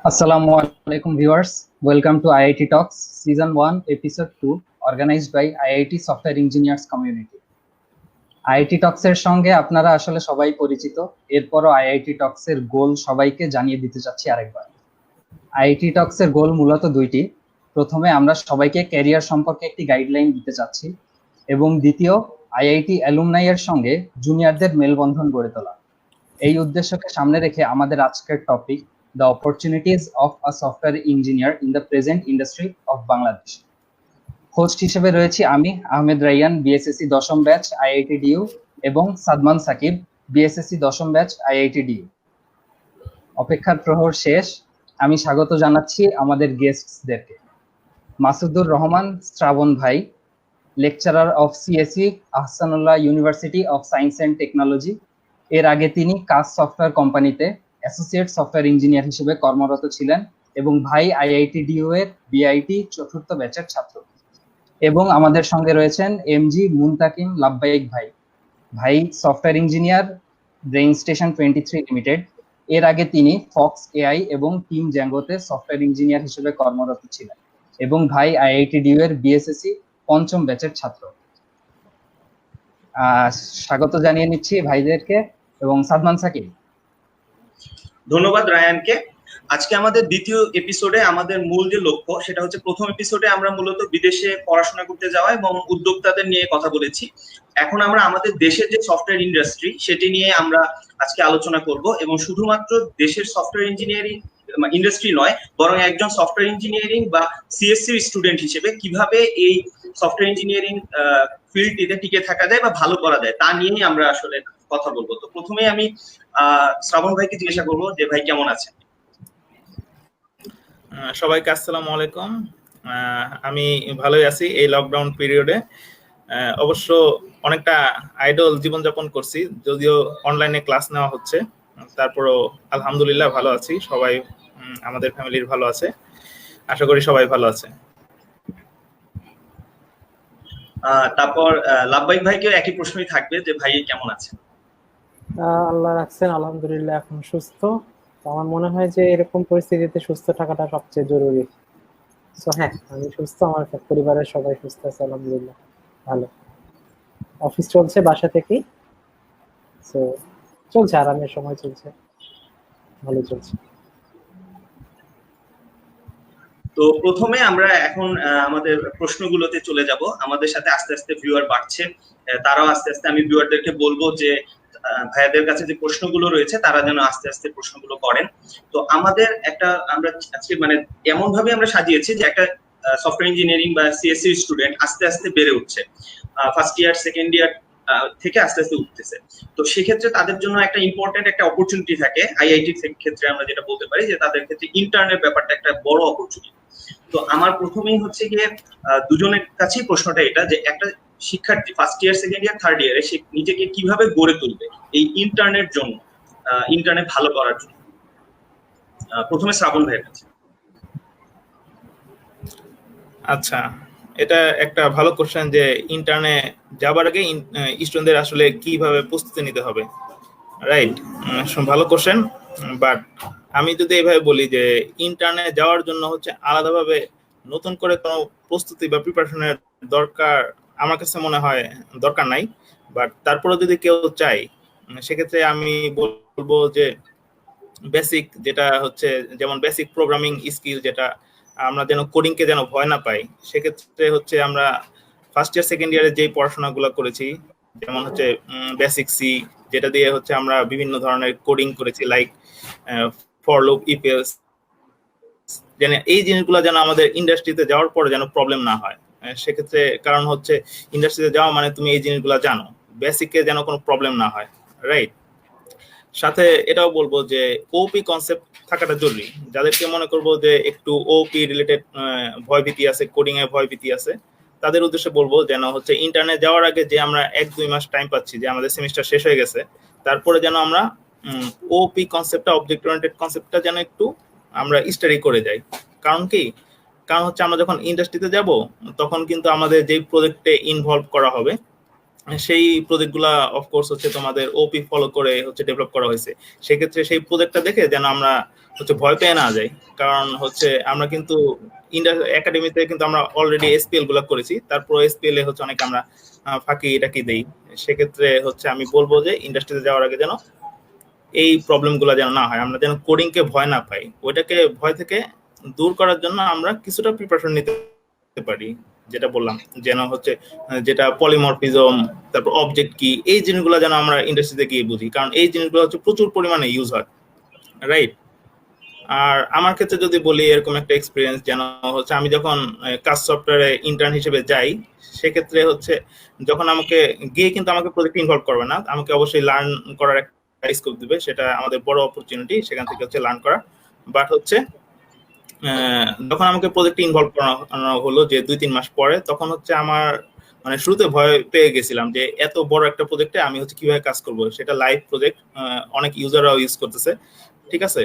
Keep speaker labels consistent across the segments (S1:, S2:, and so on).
S1: Assalamu alaikum viewers. Welcome to IIT Talks Season 1 Episode 2 organized by IIT Software Engineers Community. IIT Talks এর সঙ্গে আপনারা আসলে সবাই পরিচিত। এরপরও IIT Talks এর গোল সবাইকে জানিয়ে দিতে চাচ্ছি আরেকবার। IIT Talks এর গোল মূলত দুইটি। প্রথমে আমরা সবাইকে ক্যারিয়ার সম্পর্কে একটি গাইডলাইন দিতে চাচ্ছি এবং দ্বিতীয় IIT অ্যালুমনাই এর সঙ্গে জুনিয়রদের মেলবন্ধন গড়ে তোলা। এই উদ্দেশ্যকে সামনে রেখে আমাদের আজকের topic The opportunities of a software engineer in the present industry of Bangladesh. Host হিসেবে রয়েছি আমি আহমেদ রাইয়ান, বিএসএসসি দশম ব্যাচ আইআইটি ডিইউ, এবং সাদমান সাকিব, বিএসএসসি দশম ব্যাচ আইআইটি ডিইউ। অপেক্ষার প্রহর শেষ। আমি স্বাগত জানাচ্ছি আমাদের গেস্টসদেরকে। মাসুদুর রহমান শ্রাবণ ভাই, lecturer of CSE, Ahsanullah university of science and technology. এর আগে তিনি কাজ সফটওয়্যার কোম্পানিতে অ্যাসোসিয়েট সফটওয়্যার ইঞ্জিনিয়ার হিসেবে কর্মরত ছিলেন এবং ভাই আইআইটি ডিইউ এর বিআইটি চতুর্থ ব্যাচের ছাত্র। এবং আমাদের সঙ্গে রয়েছেন এমজি মুনতাকিম লাব্বাইক ভাই। ভাই software engineer, brain station 23 limited. এর আগে তিনি ফক্স এআই এবং টিম জ্যাঙ্গোতে সফটওয়্যার ইঞ্জিনিয়ার হিসেবে কর্মরত ছিলেন এবং ভাই আইআইটি ডিইউ এর বিএসএসসি পঞ্চম ব্যাচের ছাত্র। স্বাগত জানিয়ে নিচ্ছি ভাইদেরকে এবং সাদমান সাকিব।
S2: ধন্যবাদ রায়ানকে। আজকে আমাদের দ্বিতীয় এপিসোডে আমাদের মূল যে লক্ষ্য সেটা হচ্ছে, প্রথম এপিসোডে আমরা মূলত বিদেশে পড়াশোনা করতে যাওয়া এবং উদ্যোক্তাদের নিয়ে কথা বলেছি। এখন আমরা আমাদের দেশের যে সফটওয়্যার ইন্ডাস্ট্রি সেটি নিয়ে আমরা আজকে আলোচনা করব এবং শুধুমাত্র দেশের সফটওয়্যার ইঞ্জিনিয়ারিং ইন্ডাস্ট্রি নয়, বরং একজন সফটওয়্যার ইঞ্জিনিয়ারিং বা সিএসসি স্টুডেন্ট হিসেবে কিভাবে এই সফটওয়্যার ইঞ্জিনিয়ারিং ফিল্ডটিতে টিকে থাকা যায় বা ভালো করা যায় তা নিয়েই আমরা আসলে কথা বলবো। তো প্রথমে আমি শ্রাবণ ভাইকে জিজ্ঞাসা করবো যে ভাই কেমন আছেন?
S3: সবাইকে আসসালামু আলাইকুম। আমি ভালোই আছি এই লকডাউন পিরিয়ডে। অবশ্য অনেকটা আইডল জীবনযাপন করছি, যদিও অনলাইনে ক্লাস নেওয়া হচ্ছে, তারপরও আলহামদুলিল্লাহ ভালো আছি। সবাই আমাদের ফ্যামিলির ভালো আছে, আশা করি সবাই ভালো আছে।
S2: তারপর লাব্বাইক ভাইকে একই প্রশ্নই থাকবে যে ভাই কেমন আছেন?
S4: আল্লাহ রাখছেন, আলহামদুলিল্লাহ এখন সুস্থ। আমার মনে হয় যে এরকম পরিস্থিতিতে সুস্থ থাকাটা সবচেয়ে জরুরি। সো হ্যাঁ, আমি সুস্থ, আমার পরিবারের সবাই সুস্থ আছে আলহামদুলিল্লাহ, ভালো। অফিস চলছে বাসা থেকেই, সো চলছে, আরামের সময় চলছে, ভালো চলছে।
S2: তো প্রথমে আমরা এখন আমাদের প্রশ্নগুলোতে চলে যাব। আমাদের সাথে আস্তে আস্তে ভিউয়ার বাড়ছে, তারাও আস্তে আস্তে, আমি ভিউয়ারদেরকে বলবো যে ভাইয়াদের কাছে যে প্রশ্নগুলো রয়েছে তারা যেন আস্তে আস্তে প্রশ্নগুলো করেন। তো আমাদের আমরা আজকে এমন ভাবে আমরা সাজিয়েছি যে একটা সফটওয়্যার ইঞ্জিনিয়ারিং বা সিএসসি স্টুডেন্ট আস্তে আস্তে বেড়ে উঠছে, ফার্স্ট ইয়ার সেকেন্ড ইয়ার থেকে আস্তে আস্তে উঠতেছে। তো সেক্ষেত্রে তাদের জন্য একটা ইম্পর্টেন্ট একটা অপরচুনিটি থাকে। আইআইটি ক্ষেত্রে আমরা যেটা বলতে পারি যে তাদের ক্ষেত্রে ইন্টার্নের ব্যাপারটা একটা বড় অপরচুনিটি। তো আমার প্রথমেই হচ্ছে গিয়ে দুজনের কাছেই প্রশ্নটা এটা যে একটা শিক্ষার্থী first year second year third ইয়ারে সে নিজেকে কিভাবে গড়ে তুলবে এই ইন্টার্নের জন্য, ইন্টার্নে ভালো করার জন্য। প্রথমে শ্রাবণ ভাইয়ের কাছে।
S3: আচ্ছা, এটা একটা ভালো কোশ্চেন যে ইন্টার্নে যাবার আগে স্টুডেন্টদের আসলে কিভাবে প্রস্তুতি নিতে হবে, রাইট? ভালো কোশ্চেন। বাট আমি যদি এইভাবে বলি যে ইন্টার্নে যাওয়ার জন্য হচ্ছে আলাদাভাবে নতুন করে কোনো প্রস্তুতি বা প্রিপারেশনের দরকার আমার কাছে মনে হয় দরকার নাই। বাট তারপরে যদি কেউ চায় সেক্ষেত্রে আমি বলবো যে বেসিক যেটা হচ্ছে, যেমন বেসিক প্রোগ্রামিং স্কিল, যেটা আমরা যেন কোডিংকে যেন ভয় না পাই, সেক্ষেত্রে হচ্ছে আমরা ফার্স্ট ইয়ার সেকেন্ড ইয়ারে যেই পড়াশোনাগুলো করেছি, যেমন হচ্ছে বেসিক সি, যেটা দিয়ে হচ্ছে আমরা বিভিন্ন ধরনের কোডিং করেছি, like for loop, if else, যেন এই জিনিসগুলো যেন আমাদের ইন্ডাস্ট্রিতে যাওয়ার পরে যেন প্রবলেম না হয়। সেক্ষেত্রে কারণ হচ্ছে ইন্ডাস্ট্রিতে যাওয়া মানে তুমি এই জিনিসগুলো জানো, বেসিকে যেন কোনো প্রবলেম না হয়, রাইট? সাথে এটাও বলবো যে ওপি কনসেপ্ট থাকাটা জরুরি। যাদেরকে মনে করবো যে একটু ওপি রিলেটেড ভয়ভীতি আছে, কোডিং এর ভয়ভীতি আছে, তাদের উদ্দেশ্যে বলবো যেন হচ্ছে ইন্টারনে যাওয়ার আগে যে আমরা 1-2 মাস টাইম পাচ্ছি, যে আমাদের সেমিস্টার শেষ হয়ে গেছে, তারপরে যেন আমরা ওপি কনসেপ্টটা, অবজেক্ট ওরিয়েন্টেড কনসেপ্টটা যেন একটু আমরা স্টাডি করে যাই। কারণ কি? কারণ হচ্ছে আমরা যখন ইন্ডাস্ট্রিতে যাব তখন কিন্তু আমাদের যে প্রজেক্টে ইনভলভ করা হবে সেই প্রজেক্টগুলা অফকোর্স হচ্ছে তোমাদের ওপি ফলো করে হচ্ছে ডেভেলপ করা হয়েছে। সেক্ষেত্রে সেই প্রজেক্টটা দেখে যেন আমরা হচ্ছে ভয় পেয়ে না যাই, কারণ হচ্ছে আমরা কিন্তু একাডেমিতে কিন্তু আমরা অলরেডি এসপিএল গুলা করেছি, তারপর এসপিএল এ হচ্ছে অনেক আমরা ফাঁকি টাকি দেই। সেক্ষেত্রে হচ্ছে আমি বলবো যে ইন্ডাস্ট্রিতে যাওয়ার আগে যেন এই প্রবলেম গুলা যেন না হয়, আমরা যেন কোডিং কে ভয় না পাই, ওইটাকে ভয় থেকে দূর করার জন্য আমরা কিছুটা প্রিপারেশন নিতে পারি। যেটা বললাম যেন হচ্ছে যেটা পলিমরফিজম, তারপর অবজেক্ট কি, এই জিনিসগুলো যেন আমরা ইন্ডাস্ট্রিতে গিয়ে বুঝি, কারণ এই জিনিসগুলো হচ্ছে প্রচুর পরিমাণে ইউজ হয়, রাইট? আর আমার ক্ষেত্রে যদি বলি এরকম একটা এক্সপিরিয়েন্স, যেন হচ্ছে আমি যখন কাজ সফটওয়্যারে ইন্টার্ন হিসেবে যাই, সেক্ষেত্রে হচ্ছে যখন আমাকে গিয়ে কিন্তু আমাকে প্রজেক্টে ইনভলভ করবে না, আমাকে অবশ্যই লার্ন করার একটা স্কোপ দিবে, সেটা আমাদের বড় অপরচুনিটি সেখান থেকে হচ্ছে লার্ন করা। বাট হচ্ছে যখন আমাকে প্রজেক্টে ইনভলভ করানো হলো যে 2-3 মাস পরে, তখন হচ্ছে আমার মানে শুরুতে ভয় পেয়ে গেছিলাম যে এত বড় একটা প্রজেক্টে আমি হচ্ছে কিভাবে কাজ করব, সেটা লাইভ প্রজেক্ট, অনেক ইউজাররাও ইউজ করতেছে, ঠিক আছে।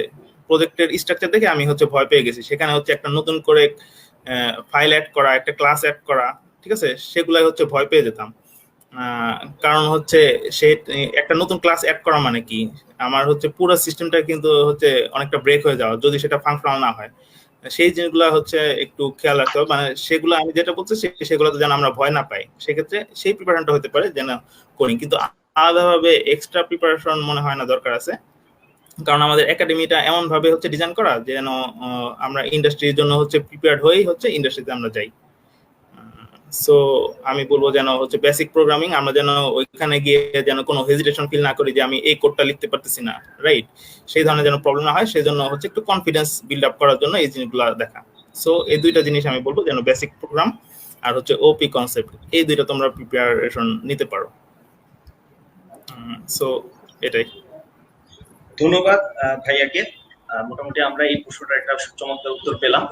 S3: প্রজেক্টের স্ট্রাকচার দেখে আমি হচ্ছে ভয় পেয়ে গেছি, সেখানে হচ্ছে একটা নতুন করে ফাইল অ্যাড করা, একটা ক্লাস অ্যাড করা, ঠিক আছে, সেগুলাই হচ্ছে ভয় পেয়ে যেতাম। কারণ হচ্ছে সে একটা নতুন ক্লাস অ্যাড করা মানে কি, আমার হচ্ছে পুরো সিস্টেমটা কিন্তু হচ্ছে অনেকটা ব্রেক হয়ে যাওয়া যদি সেটা ফাংশনাল না হয়। সেই জিনিসগুলো হচ্ছে একটু খেয়াল রাখতে হবে, মানে সেগুলো আমি যেটা বলছি সেগুলোতে যেন আমরা ভয় না পাই, সেক্ষেত্রে সেই প্রিপারেশনটা হতে পারে যেন করি, কিন্তু আলাদাভাবে এক্সট্রা প্রিপারেশন মনে হয় না দরকার আছে, কারণ আমাদের একাডেমিটা এমন ভাবে হচ্ছে ডিজাইন করা যেন আমরা ইন্ডাস্ট্রির জন্য হচ্ছে প্রিপেয়ার্ড হয়েই হচ্ছে ইন্ডাস্ট্রিতে আমরা যাই। সো আমি বলবো যেন হচ্ছে বেসিক প্রোগ্রামিং আমরা যেন ওইখানে গিয়ে যেন কোনো হেজিটেশন ফিল না করি যে আমি এই কোডটা লিখতে পারতেছি না, রাইট? সেই ধরনের যেন প্রবলেম না হয়, সেই জন্য হচ্ছে একটু কনফিডেন্স বিল্ড আপ করার জন্য এই জিনিসগুলো দেখা। সো এই দুইটা জিনিস আমি বলবো, যেন বেসিক প্রোগ্রাম আর হচ্ছে ওপি কনসেপ্ট, এই দুইটা তোমরা প্রিপারেশন নিতে পারো। সো এটাই।
S2: ধন্যবাদ ভাইয়াকে। মোটামুটি আমরা এই প্রশ্নটার একটা চমৎকার উত্তর পেলাম।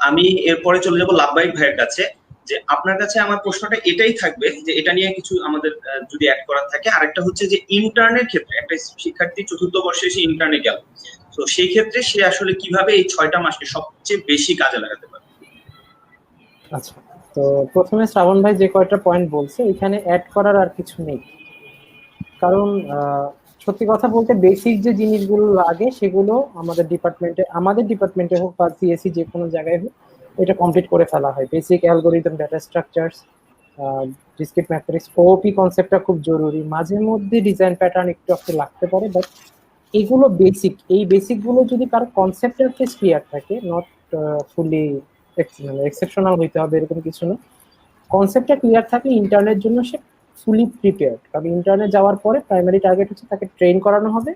S2: আমি এরপরে চলে যাব লাভবাহিক ভাইয়ের কাছে, যে আপনার কাছে আমার প্রশ্নটা এটাই থাকবে যে এটা নিয়ে কিছু আমাদের যদি অ্যাড করার থাকে। আরেকটা হচ্ছে যে ইন্টার্নের ক্ষেত্রে একটা শিক্ষার্থী চতুর্থ বর্ষে এসে ইন্টার্নে গেল, তো সেই ক্ষেত্রে সে আসলে কিভাবে এই 6টা মাসকে সবচেয়ে বেশি কাজে লাগাতে পারে?
S4: আচ্ছা, তো প্রথমে শ্রাবণ ভাই যে কয়টা পয়েন্ট বলছে এখানে অ্যাড করার আর কিছু নেই, কারণ সত্যি কথা বলতে বেসিক যে জিনিসগুলো লাগে সেগুলো আমাদের ডিপার্টমেন্টে হোক বা সিএসসি যে কোনো জায়গায় হোক এটা কমপ্লিট করে ফেলা হয়। Basic algorithm, data structures, discrete matrix, OP কনসেপ্টটা খুব জরুরি। মাঝে মধ্যে ডিজাইন প্যাটার্ন একটু লাগতে পারে, বাট এগুলো বেসিক। এই বেসিক গুলো যদি কারো কনসেপ্টের ফেস ক্লিয়ার থাকে, নট ফুলি এক্সেপশনাল হইতে হবে এরকম কিছু না, কনসেপ্টটা ক্লিয়ার থাকলে ইন্টারনেট জন্য সে ফুলি প্রিপেয়ার্ড। কারণ ইন্টারনেট যাওয়ার পরে প্রাইমারি টার্গেট হচ্ছে তাকে ট্রেন করানো হবে,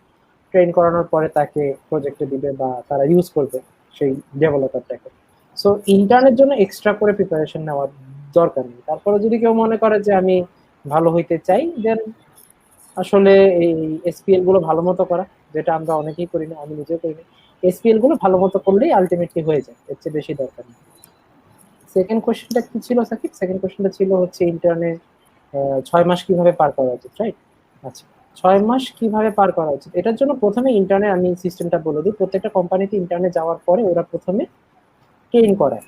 S4: ট্রেন করানোর পরে তাকে প্রজেক্টে দিবে বা তারা ইউজ করবে সেই ডেভেলপারটাকে। সো ইন্টারনেট জন্য এক্সট্রা করে প্রিপারেশন নেওয়ার দরকার নেই। তারপরে যদি কেউ মনে করে যে আমি ভালো হইতে চাই, দেন আসলে এই এসপিএল গুলো ভালো মতো করা, যেটা আমরা অনেকেই করি না, আমি নিজেও করি না, এসপিএল গুলো ভালো মতো করলেই আলটিমেটলি হয়ে যায়, এর চেয়ে বেশি দরকার নেই। সেকেন্ড কোশ্চেনটা কি ছিল সাকিব? সেকেন্ড কোশ্চেনটা ছিল হচ্ছে ইন্টারনে 6 মাস কিভাবে পার করা উচিত, রাইট? আচ্ছা, 6 মাস কিভাবে পার করা উচিত, এটার জন্য প্রথমে ইন্টারনে আমি সিস্টেমটা বলে দিই। প্রত্যেকটা কোম্পানিতে ইন্টারনে যাওয়ার পরে ওরা প্রথমে ট্রেন করায়,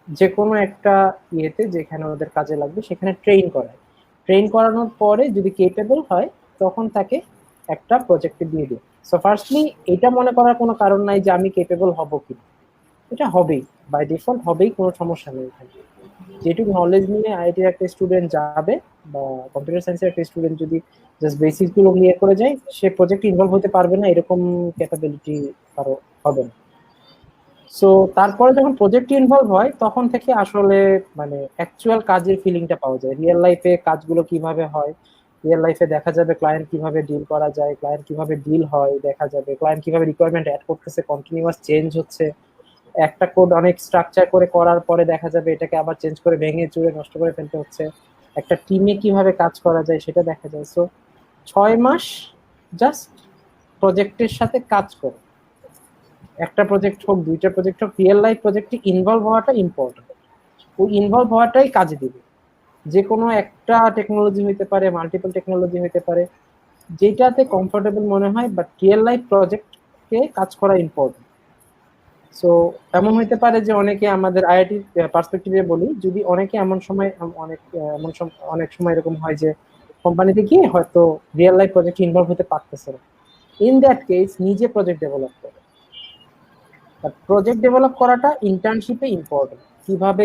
S4: যে কোনো একটা ইয়েতে যেখানে ওদের কাজে লাগবে সেখানে ট্রেন করায়। ট্রেন করানোর পরে যদি কেপেবল হয় তখন তাকে একটা প্রজেক্টে দিয়ে দিই। সো ফার্স্টলি এটা মনে করার কোনো কারণ নাই যে আমি কেপেবল হব কি, এটা হবেই, বাই ডিফল্ট হবেই, কোনো সমস্যা নেই এখানে। যেটুকু নলেজ নিয়ে আইআইটির একটা স্টুডেন্ট যাবে বা কম্পিউটার সায়েন্সের একটা স্টুডেন্ট যদি জাস্ট বেসিক গুলো ক্লিয়ার করে যায়, সে প্রজেক্টে ইনভলভ হতে পারবে না, এরকম ক্যাপাবিলিটি কারো হবে না। সো তারপরে যখন প্রজেক্টে ইনভলভ হয় তখন থেকে আসলে মানে অ্যাকচুয়াল কাজের ফিলিংটা পাওয়া যায়, রিয়েল লাইফে কাজগুলো কিভাবে হয়, রিয়েল লাইফে দেখা যাবে ক্লায়েন্ট কিভাবে ডিল করা যায়, ক্লায়েন্ট কিভাবে ডিল হয় দেখা যাবে, ক্লায়েন্ট কিভাবে রিকোয়ারমেন্ট অ্যাড করতেছে, কন্টিনিউয়াস চেঞ্জ হচ্ছে, একটা কোড অনেক স্ট্রাকচার করে করার পরে দেখা যাবে এটাকে আবার চেঞ্জ করে ভেঙে চুরে নষ্ট করে ফেলতে হচ্ছে, একটা টিমে কিভাবে কাজ করা যায় সেটা দেখা যায়। সো 6 মাস জাস্ট প্রজেক্টের সাথে কাজ করে, একটা প্রজেক্ট হোক, দুইটা প্রজেক্ট হোক, রিয়েল লাইফ প্রজেক্টে ইনভলভ হওয়াটা ইম্পর্টেন্ট। ওই ইনভলভ হওয়াটাই কাজে দিবে। যে কোনো একটা টেকনোলজি হইতে পারে, মাল্টিপল টেকনোলজি হইতে পারে, যেটাতে কমফোর্টেবল মনে হয়, বাট রিয়েল লাইফ প্রজেক্টকে কাজ করা ইম্পর্টেন্ট। সো এমন হইতে পারে যে অনেকে আমাদের আইআইটি পার্সপেক্টিভে বলি, যদি অনেকে এমন সময় অনেক সময় এরকম হয় যে কোম্পানিতে গিয়ে হয়তো রিয়েল লাইফ প্রজেক্ট ইনভলভ হতে পারতেছে না, ইন দ্যাট কেস নিজে প্রজেক্ট ডেভেলপ করে। প্রজেক্ট ডেভেলপ করাটা ইন্টার্নশিপে ইম্পর্টেন্ট। কিভাবে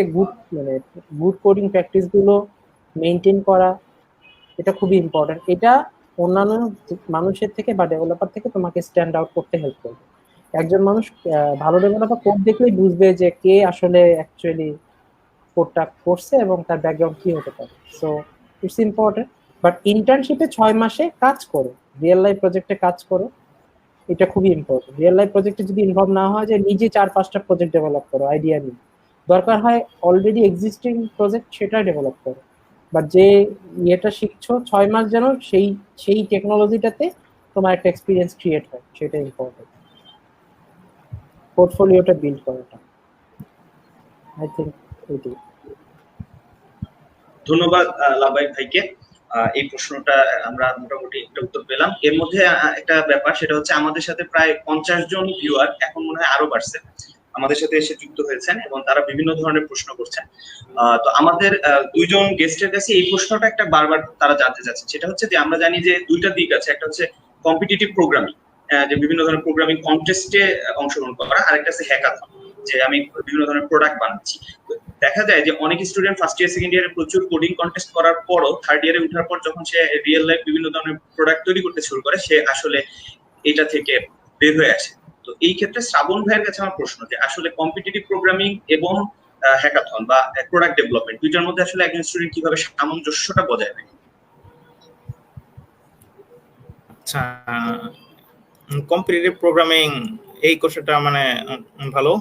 S4: গুড কোডিং প্র্যাকটিস গুলো মেনটেন করা, এটা খুবই ইম্পর্টেন্ট। এটা অন্যান্য মানুষের থেকে বা ডেভেলপার থেকে তোমাকে স্ট্যান্ড আউট করতে হেল্প করবে। একজন মানুষ ভালো ডেভেলপার কোড দেখলেই বুঝবে যে কে আসলে অ্যাকচুয়ালি কোডটা করছে এবং তার ব্যাকগ্রাউন্ড কি হতে পারে। So it's important. বাট ইন্টার্নশিপে 6 মাসে কাজ করো, রিয়েল লাইফ প্রজেক্টে কাজ করো, এটা খুবই ইম্পর্টেন্ট। রিয়েল লাইফ প্রজেক্টে যদি ইনভলভ না হয় যে নিজে 4-5টা প্রজেক্ট ডেভেলপ করো আইডিয়া নিয়ে, দরকার হয় অলরেডি এক্সিস্টিং প্রজেক্ট সেটা ডেভেলপ করো। বাট যে ইয়েটা শিখছো 6 মাস যেন সেই টেকনোলজিটাতে তোমার একটা এক্সপিরিয়েন্স ক্রিয়েট হয়, সেটা ইম্পর্টেন্ট। পোর্টফোলিওটা বিল্ড করাটা আই থিঙ্ক এটাই।
S2: ধন্যবাদ লাবাইক ভাইকে। এই প্রশ্নটা আমরা মোটামুটি একটা উত্তর পেলাম। এর মধ্যে একটা ব্যাপার, সেটা হচ্ছে আমাদের সাথে প্রায় 50 জন ভিউয়ার, এখন মনে হয় আরো বাড়ছে, আমাদের সাথে এসে যুক্ত হয়েছেন এবং তারা বিভিন্ন ধরনের প্রশ্ন করছেন। তো আমাদের দুইজন গেস্টের কাছে এই প্রশ্নটা একটা বারবার তারা জানতে চাচ্ছে, সেটা হচ্ছে যে আমরা জানি যে দুইটা দিক আছে, একটা হচ্ছে কম্পিটিটিভ প্রোগ্রামিং, যে বিভিন্ন ধরনের প্রোগ্রামিং কন্টেস্টে অংশগ্রহণ করা, আর একটা আছে হ্যাকাথন, যে আমি বিভিন্ন ধরনের প্রোডাক্ট বানাচ্ছি। দেখা যায় যে অনেক স্টুডেন্ট ফার্স্ট ইয়ার সেকেন্ড ইয়ারে প্রচুর কোডিং কন্টেস্ট করার পরও থার্ড ইয়ারে ওঠার পর যখন সে রিয়েল লাইফ বিভিন্ন ধরনের প্রোডাক্ট তৈরি করতে শুরু করে, সে আসলে এটা থেকে বের হয়ে আসে। তো এই ক্ষেত্রে শ্রাবণ ভাইয়ের কাছে আমার প্রশ্ন, যে আসলে কম্পিটিটিভ প্রোগ্রামিং এবং হ্যাকাথন বা প্রোডাক্ট ডেভেলপমেন্ট, দুইটার মধ্যে আসলে একজন স্টুডেন্ট কিভাবে সামঞ্জস্যটা বজায় রাখে?
S3: আচ্ছা, কম্পিটিটিভ প্রোগ্রামিং এই কোর্সটা মানে ভালো।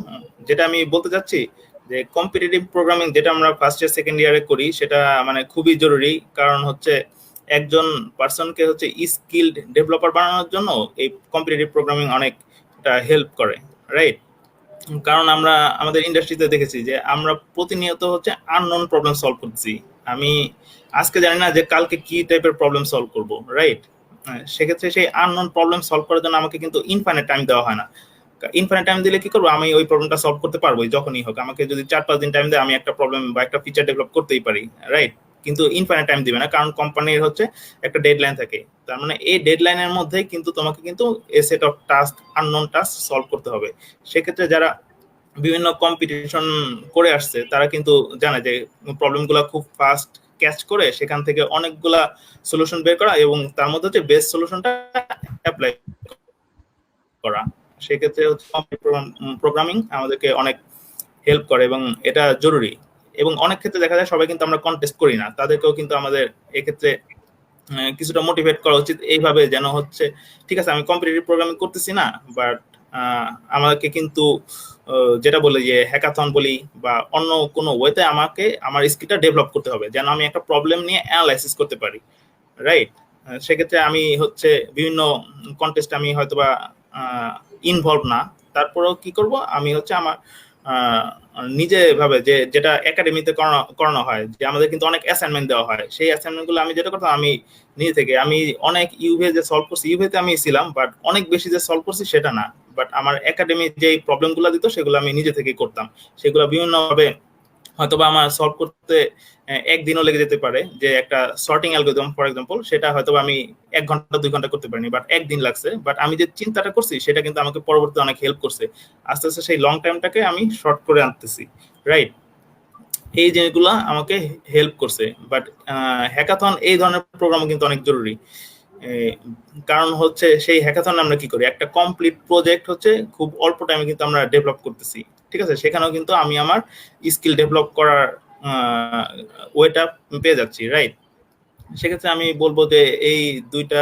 S3: যেটা আমি বলতে চাচ্ছি যে কম্পিটিটিভ প্রোগ্রামিং যেটা আমরা ফার্স্ট ইয়ার সেকেন্ড ইয়ারে করি, সেটা মানে খুবই জরুরি। কারণ হচ্ছে একজন পার্সনকে হচ্ছে স্কিলড ডেভেলপার বানানোর জন্য এই কম্পিটিটিভ প্রোগ্রামিং অনেকটা হেল্প করে, রাইট? কারণ আমরা আমাদের ইন্ডাস্ট্রিতে দেখেছি যে আমরা প্রতিনিয়ত হচ্ছে আননোন প্রবলেম সলভ করছি। আমি আজকে জানি না যে কালকে কি টাইপের প্রবলেম সলভ করব, রাইট? সেক্ষেত্রে সেই আননোন প্রবলেম সলভ করার জন্য আমাকে কিন্তু ইনফাইনাইট টাইম দেওয়া হয় না। ইনফাইনাইট টাইম দিলে কি করবো, আমি ওই প্রবলেমটা সলভ করতে পারবো যখনই হোক। আমাকে যদি 4-5 দিন টাইম দেয়, আমি একটা প্রবলেম বা একটা ফিচার ডেভেলপ করতেই পারি, রাইট? কিন্তু ইনফাইনাইট টাইম দিবে না, কারণ কোম্পানির হচ্ছে একটা ডেডলাইন থাকে। তার মানে এই ডেডলাইনের মধ্যেই কিন্তু তোমাকে কিন্তু a set of task, unknown task solve করতে হবে। সেক্ষেত্রে যারা বিভিন্ন কম্পিটিশন করে আসছে তারা কিন্তু জানে যে প্রবলেমগুলো খুব ফাস্ট ক্যাচ করে সেখান থেকে অনেকগুলা সলিউশন বের করা এবং তার মধ্যে হচ্ছে বেস্ট সলিউশনটা অ্যাপ্লাই করা। সেক্ষেত্রে হচ্ছে প্রোগ্রামিং আমাদেরকে অনেক হেল্প করে এবং এটা জরুরি। এবং অনেক ক্ষেত্রে দেখা যায় সবাই কিন্তু আমরা কন্টেস্ট করি না, তাদেরকেও কিন্তু আমাদের এক্ষেত্রে কিছুটা মোটিভেট করা উচিত এইভাবে, যেন হচ্ছে ঠিক আছে আমি কম্পিটিটিভ প্রোগ্রামিং করতেছি না, বাট আমাকে কিন্তু যেটা বলে যে হ্যাকাথন বলি বা অন্য কোনো ওয়েতে আমাকে আমার স্কিলটা ডেভেলপ করতে হবে, যেন আমি একটা প্রবলেম নিয়ে অ্যানালাইসিস করতে পারি, রাইট? সেক্ষেত্রে আমি হচ্ছে বিভিন্ন কন্টেস্ট আমি হয়তোবা ইনভলভ না, তারপরেও কি করব, আমি হচ্ছে আমার নিজে ভাবে যে যেটা একাডেমিতে করানো হয়, যে আমাদের কিন্তু অনেক অ্যাসাইনমেন্ট দেওয়া হয়, সেই অ্যাসাইনমেন্টগুলো আমি যেটা করতাম, আমি নিজে থেকে আমি অনেক ইউভে যে সলভ করছি, ইউভেতে আমি ছিলাম, বাট অনেক বেশি যে সলভ করছি সেটা না। বাট আমার একাডেমি যে প্রবলেমগুলো দিত সেগুলো আমি নিজে থেকেই করতাম। সেগুলো বিভিন্নভাবে হয়তোবা আমার সলভ করতে একদিনও লেগে যেতে পারে, যে একটা সর্টিং অ্যালগরিদম ফর এক্সাম্পল, সেটা হয়তোবা আমি 1 ঘন্টা 2 ঘন্টা করতে পারিনি, বাট একদিন লাগছে। বাট আমি যে চিন্তাটা করছি সেটা কিন্তু আমাকে পরবর্তীতে অনেক হেল্প করছে, আস্তে আস্তে সেই লং টাইমটাকে আমি শর্ট করে আনতেছি, রাইট? এই জিনিসগুলো আমাকে হেল্প করছে। বাট হ্যাকাথন এই ধরনের প্রোগ্রাম কিন্তু অনেক জরুরি, কারণ হচ্ছে সেই হ্যাকাথন আমরা কি করি, একটা কমপ্লিট প্রজেক্ট হচ্ছে খুব অল্প টাইমে কিন্তু আমরা ডেভেলপ করতেছি, ঠিক আছে? সেখানেও কিন্তু আমি আমার স্কিল ডেভেলপ করার ওয়েটা পেয়ে যাচ্ছি, রাইট? সেক্ষেত্রে আমি বলবো যে এই দুইটা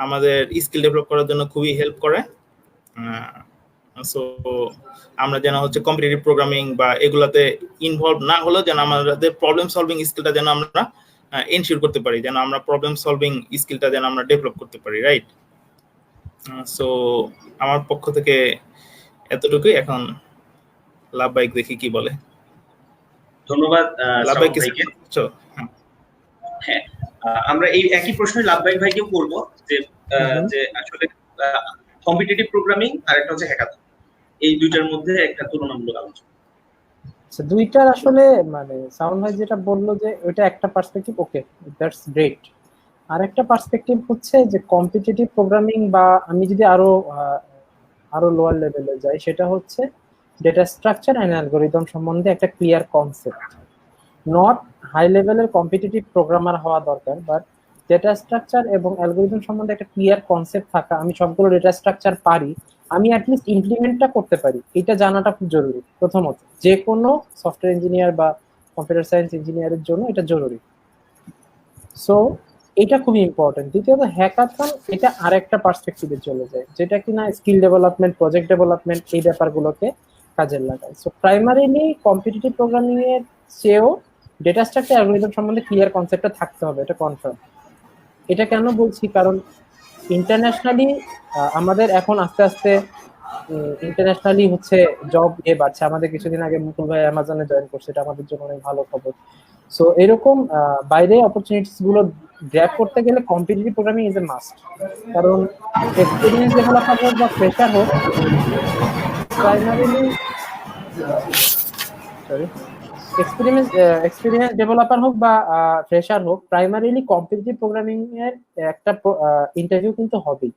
S3: আমাদের স্কিল ডেভেলপ করার জন্য খুবই হেল্প করে। সো আমরা যেন হচ্ছে কম্পিটিটিভ প্রোগ্রামিং বা এগুলাতে ইনভলভ না হলেও যেন আমাদের প্রবলেম সলভিং স্কিলটা যেন আমরা এনশিওর করতে পারি, যেন আমরা প্রবলেম সলভিং স্কিলটা যেন আমরা ডেভেলপ করতে পারি, রাইট? সো আমার পক্ষ থেকে এতটুকুই। এখন লাভবাইক দেখি কি বলে।
S2: ধন্যবাদ
S3: লাভবাইক
S2: ভাইকে। হ্যাঁ, আমরা এই একই প্রশ্ন লাভবাইক ভাইকেও করব, যে আসলে কম্পিটিটিভ প্রোগ্রামিং আর একটা হচ্ছে হ্যাকাথন, এই দুইটার মধ্যে একটা তুলনামূলক আলোচনা।
S4: আচ্ছা, দুইটার আসলে মানে সাউন্ড ভাই যেটা বললো যে ওইটা একটা পার্সপেক্টিভ, ওকে দ্যাটস গ্রেট। আর একটা পার্সপেক্টিভ হচ্ছে যে কম্পিটিটিভ প্রোগ্রামিং, বা আমি যদি আরো লোয়ার লেভেলে যাই, সেটা হচ্ছে ডেটা স্ট্রাকচার অ্যান্ড অ্যালগোরিদম সম্বন্ধে একটা ক্লিয়ার কনসেপ্ট। নট হাই লেভেলের কম্পিটিটিভ প্রোগ্রামার হওয়া দরকার, বাট ডেটা স্ট্রাকচার এবং অ্যালগোরিদম সম্বন্ধে একটা ক্লিয়ার কনসেপ্ট থাকা, আমি সবগুলো ডেটা স্ট্রাকচার পারি, আমি অ্যাটলিস্ট ইমপ্লিমেন্টটা করতে পারি, এটা জানাটা খুব জরুরি। প্রথমত যে কোনো সফটওয়্যার ইঞ্জিনিয়ার বা কম্পিউটার সায়েন্স ইঞ্জিনিয়ারের জন্য এটা জরুরি। সো এটা খুবই ইম্পর্টেন্ট। দ্বিতীয়ত হ্যাকাথন, এটা আরেকটা পার্সপেক্টিভে চলে যায়, যেটা কিনা স্কিল ডেভেলপমেন্ট, প্রজেক্ট ডেভেলপমেন্ট, এই ব্যাপারগুলোকে কাজে লাগায়। সো প্রাইমারিলি কম্পিটিটিভ প্রোগ্রামিং এর চেয়েও ডেটা স্ট্রাকচার অ্যালগরিদম সম্বন্ধে ক্লিয়ার কনসেপ্টটা থাকতে হবে, এটা কনফার্ম। এটা কেন বলছি, কারণ ইন্টারন্যাশনালি আমাদের এখন আস্তে আস্তে ইন্টারন্যাশনালি হচ্ছে জব বাড়ছে। আমাদের কিছুদিন আগে মুকুল ভাই অ্যামাজনে জয়েন করছে, এটা আমাদের জন্য অনেক ভালো খবর। সো এরকম বাইরে অপরচুনিটিস গুলো গ্র্যাব করতে গেলে competitive programming is a must. কারণ এক্সপিরিয়েন্স ডেভেলপার হোক বা ফ্রেশার হোক, প্রাইমারিলি এক্সপিরিয়েন্স ডেভেলপার হোক বা ফ্রেশার হোক, প্রাইমারিলি কম্পিটিটিভ প্রোগ্রামিং এর একটা ইন্টারভিউ কিন্তু হবেই,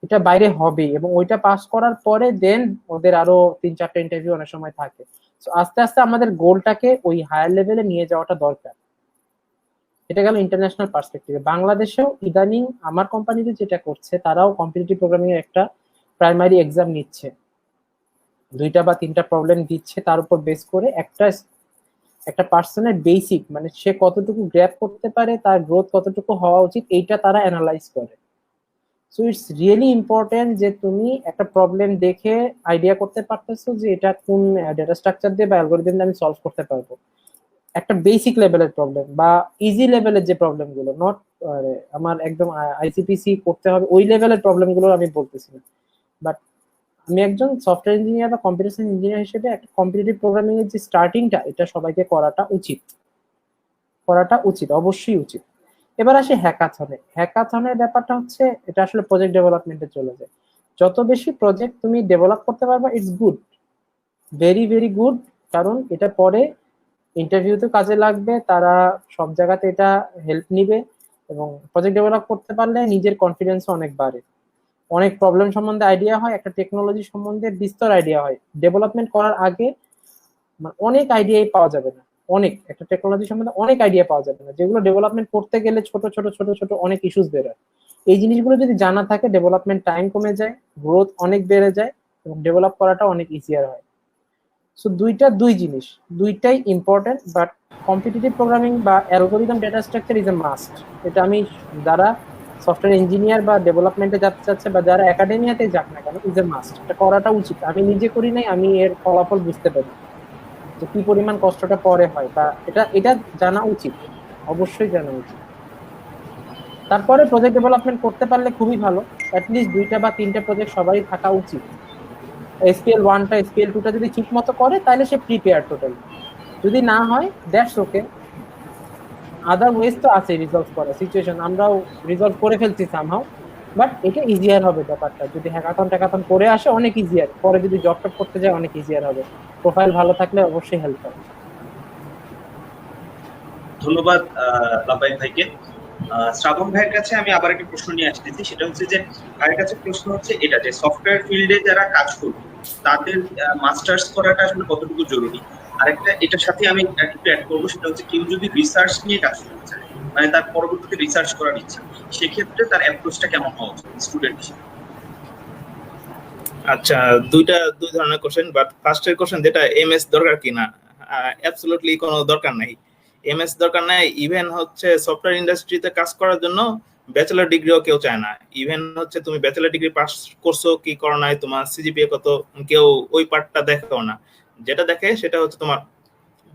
S4: এটা বাইরে হবে, এবং ওইটা পাস করার পরে দেন ওদের আরো 3-4টা ইন্টারভিউ অনেক সময় থাকে। সো আস্তে আস্তে আমাদের গোলটাকে ওই হায়ার লেভেলে নিয়ে যাওয়াটা দরকার। এটা গেল ইন্টারন্যাশনাল পার্সপেক্টিভে। বাংলাদেশেও ইদানিং আমার কোম্পানিতে যেটা করছে, তারাও কম্পিটিটিভ প্রোগ্রামিং এর একটা প্রাইমারি এক্সাম নিচ্ছে, 2টা বা 3টা প্রবলেম দিচ্ছে, তার উপর বেস করে একটা পার্সনের বেসিক, মানে সে কতটুকু গ্র্যাব করতে পারে, তার গ্রোথ কতটুকু হওয়া উচিত, এইটা তারা অ্যানালাইজ করে। সো ইটস রিয়েলি ইম্পর্টেন্ট যে তুমি একটা প্রবলেম দেখে আইডিয়া করতে পারতেছো যে এটা কোন ডেটা স্ট্রাকচার দিয়ে বা অ্যালগরিদম দিয়ে আমি সলভ করতে পারবো। একটা বেসিক লেভেলের প্রবলেম বা ইজি লেভেলের যে প্রবলেমগুলো, নট আমার একদম আইসিপিসি করতে হবে ওই লেভেলের প্রবলেমগুলো আমি বলতেছি না, বাট আমি একজন সফটওয়্যার ইঞ্জিনিয়ার বা কম্পিউটার সায়েন্স ইঞ্জিনিয়ার হিসেবে একটা কম্পিটিটিভ প্রোগ্রামিং এর যে স্টার্টিংটা, এটা সবাইকে করাটা উচিত, অবশ্যই উচিত। এবার আসি হ্যাকাথনে। হ্যাকাথনের ব্যাপারটা হচ্ছে, এটা আসলে প্রজেক্ট ডেভেলপমেন্টে চলে যায়। যত বেশি প্রজেক্ট তুমি ডেভেলপ করতে পারবা, it's good, very very good. কারণ এটা পরে ইন্টারভিউতে কাজে লাগবে, তারা সব জায়গাতে এটা হেল্প নিবে, এবং প্রজেক্ট ডেভেলপ করতে পারলে নিজের কনফিডেন্সও অনেক বাড়ে, অনেক প্রবলেম সম্বন্ধে আইডিয়া হয়, একটা টেকনোলজি সম্বন্ধে বিস্তর আইডিয়া হয়। ডেভেলপমেন্ট করার আগে অনেক আইডিয়াই পাওয়া যাবে না, একটা টেকনোলজি সম্বন্ধে অনেক আইডিয়া পাওয়া যাবে না, যেগুলো ডেভেলপমেন্ট করতে গেলে ছোট ছোট ছোট ছোট অনেক ইস্যুস বেরোয়। এই জিনিসগুলো যদি জানা থাকে, ডেভেলপমেন্ট টাইম কমে যায়, গ্রোথ অনেক বেড়ে যায়, এবং ডেভেলপ করাটা অনেক ইজিয়ার হয়। সো দুই জিনিস, দুইটাই ইম্পর্টেন্ট, বাট কম্পিটিটিভ প্রোগ্রামিং বা algorithm data structure is a must. এটা আমি যারা সফটওয়্যার ইঞ্জিনিয়ার বা ডেভেলপমেন্টে যেতে চাচ্ছে, বা যারা একাডেমিয়াতে যাক না কেন, ইজ এ মাস্ট, এটা করাটা উচিত। আমি নিজে করি নাই, আমি এর ফলাফল বুঝতে পারি যে কি পরিমাণ কষ্টটা পরে হয়, বা এটা জানা উচিত, অবশ্যই জানা উচিত। তারপরে প্রজেক্ট ডেভেলপমেন্ট করতে পারলে খুবই ভালো, অ্যাটলিস্ট 2টা বা 3টা প্রজেক্ট সবারই থাকা উচিত। SPL 1টা SPL 2টা যদি ঠিক মতো করে, তাহলে সে প্রিপেয়ার টোটালি। যদি না হয়, দ্যাটস ওকে, আদার ওয়েজ তো আছে রিজলভ করার সিচুয়েশন, আমরাও রিজলভ করে ফেলছি সামহাউ, বাট এটা ইজিয়ার হবে ব্যাপারটা। যদি হ্যাকাথন করে আসে, অনেক ইজিয়ার, পরে যদি জব টপ করতে যায় অনেক ইজিয়ার হবে, প্রোফাইল ভালো থাকলে অবশ্যই হেল্প হবে।
S2: ধন্যবাদ লাবাই ভাইকে। শ্রাবণ ভাইয়ের কাছে আমি আবার একটা প্রশ্ন নিয়ে আসতেছি, সেটা হচ্ছে যে ভাইয়ের কাছে প্রশ্ন হচ্ছে এটা, যে সফটওয়্যার ফিল্ডে যারা কাজ করবে তাদের মাস্টার্স করাটা আসলে কতটুকু জরুরি। আরেকটা এটার সাথে আমি একটু অ্যাড করবো, সেটা হচ্ছে কেউ যদি রিসার্চ নিয়ে কাজ করতে চায়, মানে তার পরবর্তীতে রিসার্চ করার ইচ্ছা, সেক্ষেত্রে তার অ্যাপ্রোচটা কেমন হওয়া উচিত স্টুডেন্ট হিসেবে?
S3: আচ্ছা, দুই ধরনের কোশ্চেন, বাট ফার্স্টের কোশ্চেন যেটা এমএস দরকার কিনা, অ্যাবসলিউটলি কোনো দরকার নাই। এমএস দরকার নাই, ইভেন হচ্ছে সফটওয়্যার ইন্ডাস্ট্রিতে কাজ করার জন্য ব্যাচেলর ডিগ্রিও কেউ চায় না। ইভেন হচ্ছে তুমি ব্যাচেলর ডিগ্রি পাস করছো কি করো নাই, তোমার সিজিপিএ কত, কেউ ওই পার্টটা দেখেও না। যেটা দেখে সেটা হচ্ছে তোমার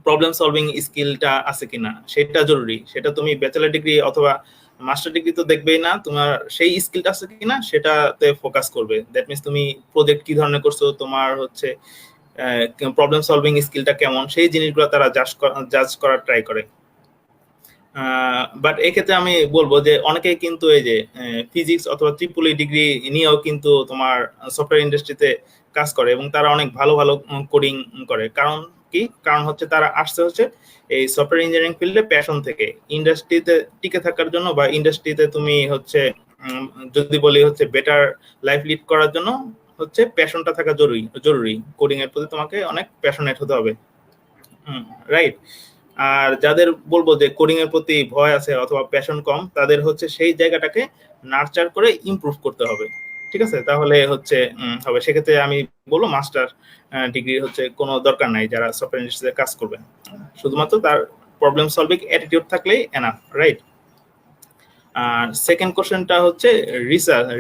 S3: প্রবলেম সলভিং স্কিলটা আছে কিনা, সেটা জরুরি। সেটা তুমি ব্যাচেলর ডিগ্রি অথবা মাস্টার ডিগ্রি তো দেখবেই না, তোমার সেই স্কিলটা আছে কিনা সেটাতে ফোকাস করবে। দ্যাট মিনস তুমি প্রজেক্ট কি ধরনের করছো, তোমার হচ্ছে প্রবলেম সলভিং স্কিলটা কেমন, সেই জিনিসগুলো তারা জাজ করার ট্রাই করে। বাট এক্ষেত্রে আমি বলবো যে অনেকেই কিন্তু এই যে ফিজিক্স অথবা ট্রিপল ই ডিগ্রি নিয়েও কিন্তু তোমার সফটওয়্যার ইন্ডাস্ট্রিতে কাজ করে এবং তারা অনেক ভালো ভালো কোডিং করে। কারণ কি? কারণ হচ্ছে তারা আসছে হচ্ছে এই সফটওয়্যার ইঞ্জিনিয়ারিং ফিল্ডে প্যাশন থেকে। ইন্ডাস্ট্রিতে টিকে থাকার জন্য বা ইন্ডাস্ট্রিতে তুমি হচ্ছে যদি বলি হচ্ছে বেটার লাইফ লিড করার জন্য হচ্ছে প্যাশনটা থাকা জরুরি। কোডিং এর প্রতি তোমাকে অনেক প্যাশনেট হতে হবে, রাইট? আর যাদের বলবো যে কোডিং এর প্রতি ভয় আছে অথবা প্যাশন কম, তাদের হচ্ছে সেই জায়গাটাকে নার্চার করে ইমপ্রুভ করতে হবে, ঠিক আছে? তাহলে হচ্ছে হবে। সেক্ষেত্রে আমি বলবো মাস্টার ডিগ্রি হচ্ছে কোনো দরকার নাই যারা সফটওয়্যার ইন্ডাস্ট্রিতে কাজ করবে, শুধুমাত্র তার প্রবলেম সলভিং অ্যাটিটিউড থাকলেই এনাফ, রাইট? আর সেকেন্ড কোশ্চেনটা হচ্ছে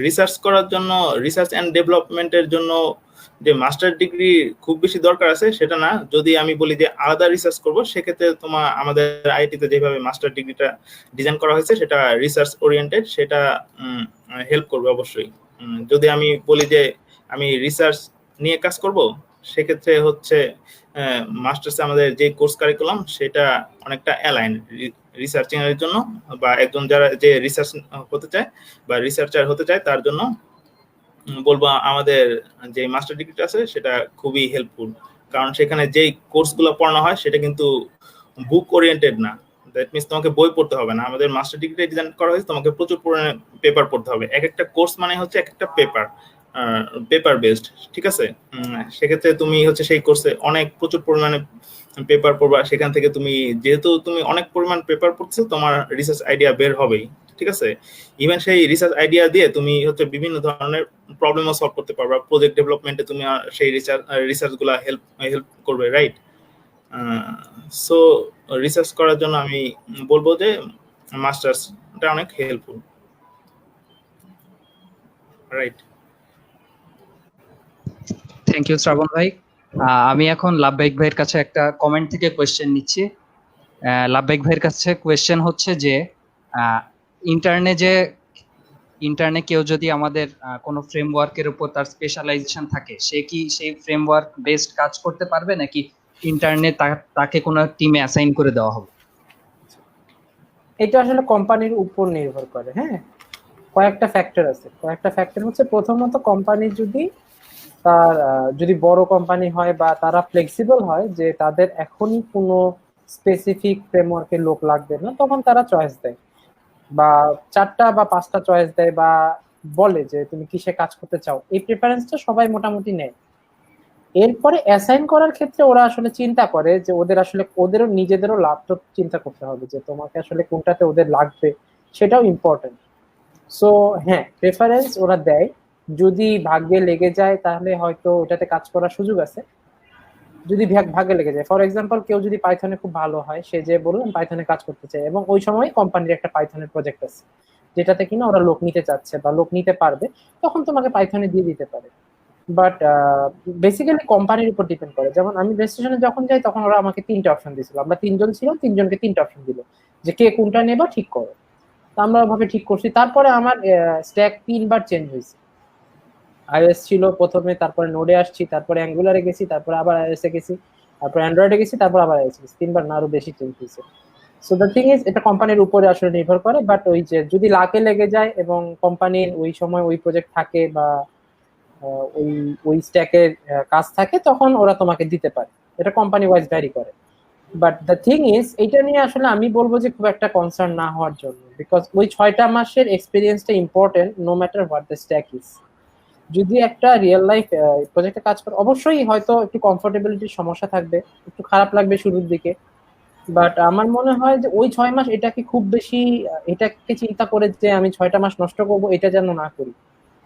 S3: রিসার্চ করার জন্য, রিসার্চ অ্যান্ড ডেভেলপমেন্টের জন্য যে মাস্টার ডিগ্রি খুব বেশি দরকার আছে সেটা না। যদি আমি বলি যে আলাদা রিসার্চ করব, সেক্ষেত্রে আমাদের আইআইটিতে যেভাবে মাস্টার ডিগ্রিটা ডিজাইন করা হয়েছে সেটা রিসার্চ ওরিয়েন্টেড, সেটা হেল্প করবে অবশ্যই। যদি আমি বলি যে আমি রিসার্চ নিয়ে কাজ করব, সেক্ষেত্রে হচ্ছে মাস্টার্সে আমাদের যে কোর্স কারিকুলাম সেটা অনেকটা অ্যালাইন রিসার্চিং এর জন্য, বা একজন যারা যে রিসার্চ হতে চায় বা রিসার্চার হতে চায় তার জন্য বলবো আমাদের যে মাস্টার ডিগ্রিটা আছে সেটা খুবই হেল্পফুল। কারণ সেখানে যেই কোর্সগুলো পড়ানো হয় সেটা কিন্তু বুক ওরিয়েন্টেড না। দ্যাট মিনস তোমাকে বই পড়তে হবে না। আমাদের মাস্টার ডিগ্রিটা ডিজাইন করা হয়েছে তোমাকে প্রচুর পরিমাণে পেপার পড়তে হবে। এক একটা কোর্স মানে হচ্ছে এক একটা পেপার বেসড, ঠিক আছে? সেক্ষেত্রে তুমি হচ্ছে সেই কোর্সে প্রচুর পরিমাণে পেপার পড়বা। সেখান থেকে তুমি যেহেতু তুমি অনেক পরিমাণ পেপার পড়ছো, তোমার রিসার্চ আইডিয়া বের হবেই, ঠিক আছে? ইভেন সেই রিসার্চ আইডিয়া দিয়ে তুমি হচ্ছে বিভিন্ন ধরনের প্রবলেমও সলভ করতে পারবা। প্রজেক্ট ডেভেলপমেন্টে তুমি সেই রিসার্চগুলো হেল্প করবে, রাইট? সো রিসার্চ করার জন্য আমি বলবো যে মাস্টার্সটা অনেক হেল্পফুল, রাইট?
S1: থ্যাংক ইউ শ্রাবণ ভাই। আমি এখন লাভবাহিক ভাইয়ের কাছে একটা কমেন্ট থেকে কোয়েশ্চেন নিচ্ছি। লাভবাহিক ভাইয়ের কাছে কোয়েশ্চেন হচ্ছে যে ইন্টার্নে কেউ যদি আমাদের কোনো ফ্রেমওয়ার্কের উপর তার স্পেশালাইজেশন থাকে, সে কি সেই ফ্রেমওয়ার্ক বেসড কাজ করতে পারবে, নাকি ইন্টার্নে তাকে কোনো টিমে অ্যাসাইন করে দেওয়া হবে?
S4: এটা আসলে কোম্পানির উপর নির্ভর করে। হ্যাঁ, কয়েকটা ফ্যাক্টর আছে। কয়েকটা ফ্যাক্টর হচ্ছে, প্রথমত কোম্পানি যদি বড় কোম্পানি হয় বা তারা ফ্লেক্সিবল হয় যে তাদের এখনই কোনো স্পেসিফিক ফ্রেমওয়ার্কের লোক লাগবে না, তখন তারা চয়েস দেয় বা 4টা বা 5টা চয়েস দেয় বা বলে যে তুমি কিসে কাজ করতে চাও। এই প্রেফারেন্সটা সবাই মোটামুটি নেয়। এরপরে অ্যাসাইন করার ক্ষেত্রে ওরা আসলে চিন্তা করে যে ওদেরও নিজেদেরও লাভ তো চিন্তা করতে হবে যে তোমাকে আসলে কোনটাতে ওদের লাগবে, সেটাও ইম্পর্টেন্ট। সো হ্যাঁ, প্রেফারেন্স ওরা দেয়। যদি ভাগ্যে লেগে যায় তাহলে হয়তো ওটাতে কাজ করার সুযোগ আছে। যদি ভাগ্যে লেগে যায়, ফর এক্সাম্পল কেউ যদি পাইথনে খুব ভালো হয়, সে যে বললাম পাইথনে কাজ করতে চায় এবং ওই সময় কোম্পানির একটা পাইথনের প্রজেক্ট আছে যেটাতে কিনা ওরা লোক নিতে চাচ্ছে বা লোক নিতে পারবে, তখন তোমাকে পাইথনে দিয়ে দিতে পারে। বাট বেসিক্যালি কোম্পানির উপর ডিপেন্ড করে। যেমন আমি রেজিস্ট্রেশনে যখন যাই তখন ওরা আমাকে 3টে অপশন দিয়েছিল। আমরা 3জন ছিলাম, 3জনকে 3টে অপশন দিল যে কে কোনটা নেবা ঠিক করো। তো আমরা ওভাবে ঠিক করছি। তারপরে আমার স্ট্যাক 3বার চেঞ্জ হয়েছে। iOS ছিল প্রথমে, তারপরে নোডে আসছি, তারপরে অ্যাঙ্গুলারে গেছি, তারপরে আবার iOS এ গেছি, তারপর অ্যান্ড্রয়েডে গেছি, তারপর আবার iOS গেছি। 3বার না আরো বেশি চেঞ্জ হয়েছে। সো দ্য থিং ইজ, এটা কোম্পানির উপরে আসলে নির্ভর করে। বাট ওই যে যদি লাকে লেগে যায় এবং কোম্পানির ওই সময় ওই প্রজেক্ট থাকে বা ওই স্ট্যাকের কাজ থাকে, তখন ওরা তোমাকে দিতে পারে। এটা কোম্পানি ওয়াইজ ভ্যারি করে। বাট দ্য থিং ইজ, এইটা নিয়ে আসলে আমি বলবো যে খুব একটা কনসার্ন না হওয়ার জন্য, বিকজ ওই 6টা মাসের এক্সপিরিয়েন্সটা important, no matter what the stack is. যদি একটা রিয়েল লাইফ প্রজেক্টে কাজ করে, অবশ্যই হয়তো একটু কমফোর্টেবিলিটির সমস্যা থাকবে, একটু খারাপ লাগবে শুরুর দিকে। বাট আমার মনে হয় যে ওই 6 মাস এটাকে খুব বেশি এটাকে চিন্তা করে যে আমি 6টা মাস নষ্ট করবো, এটা যেন না করি।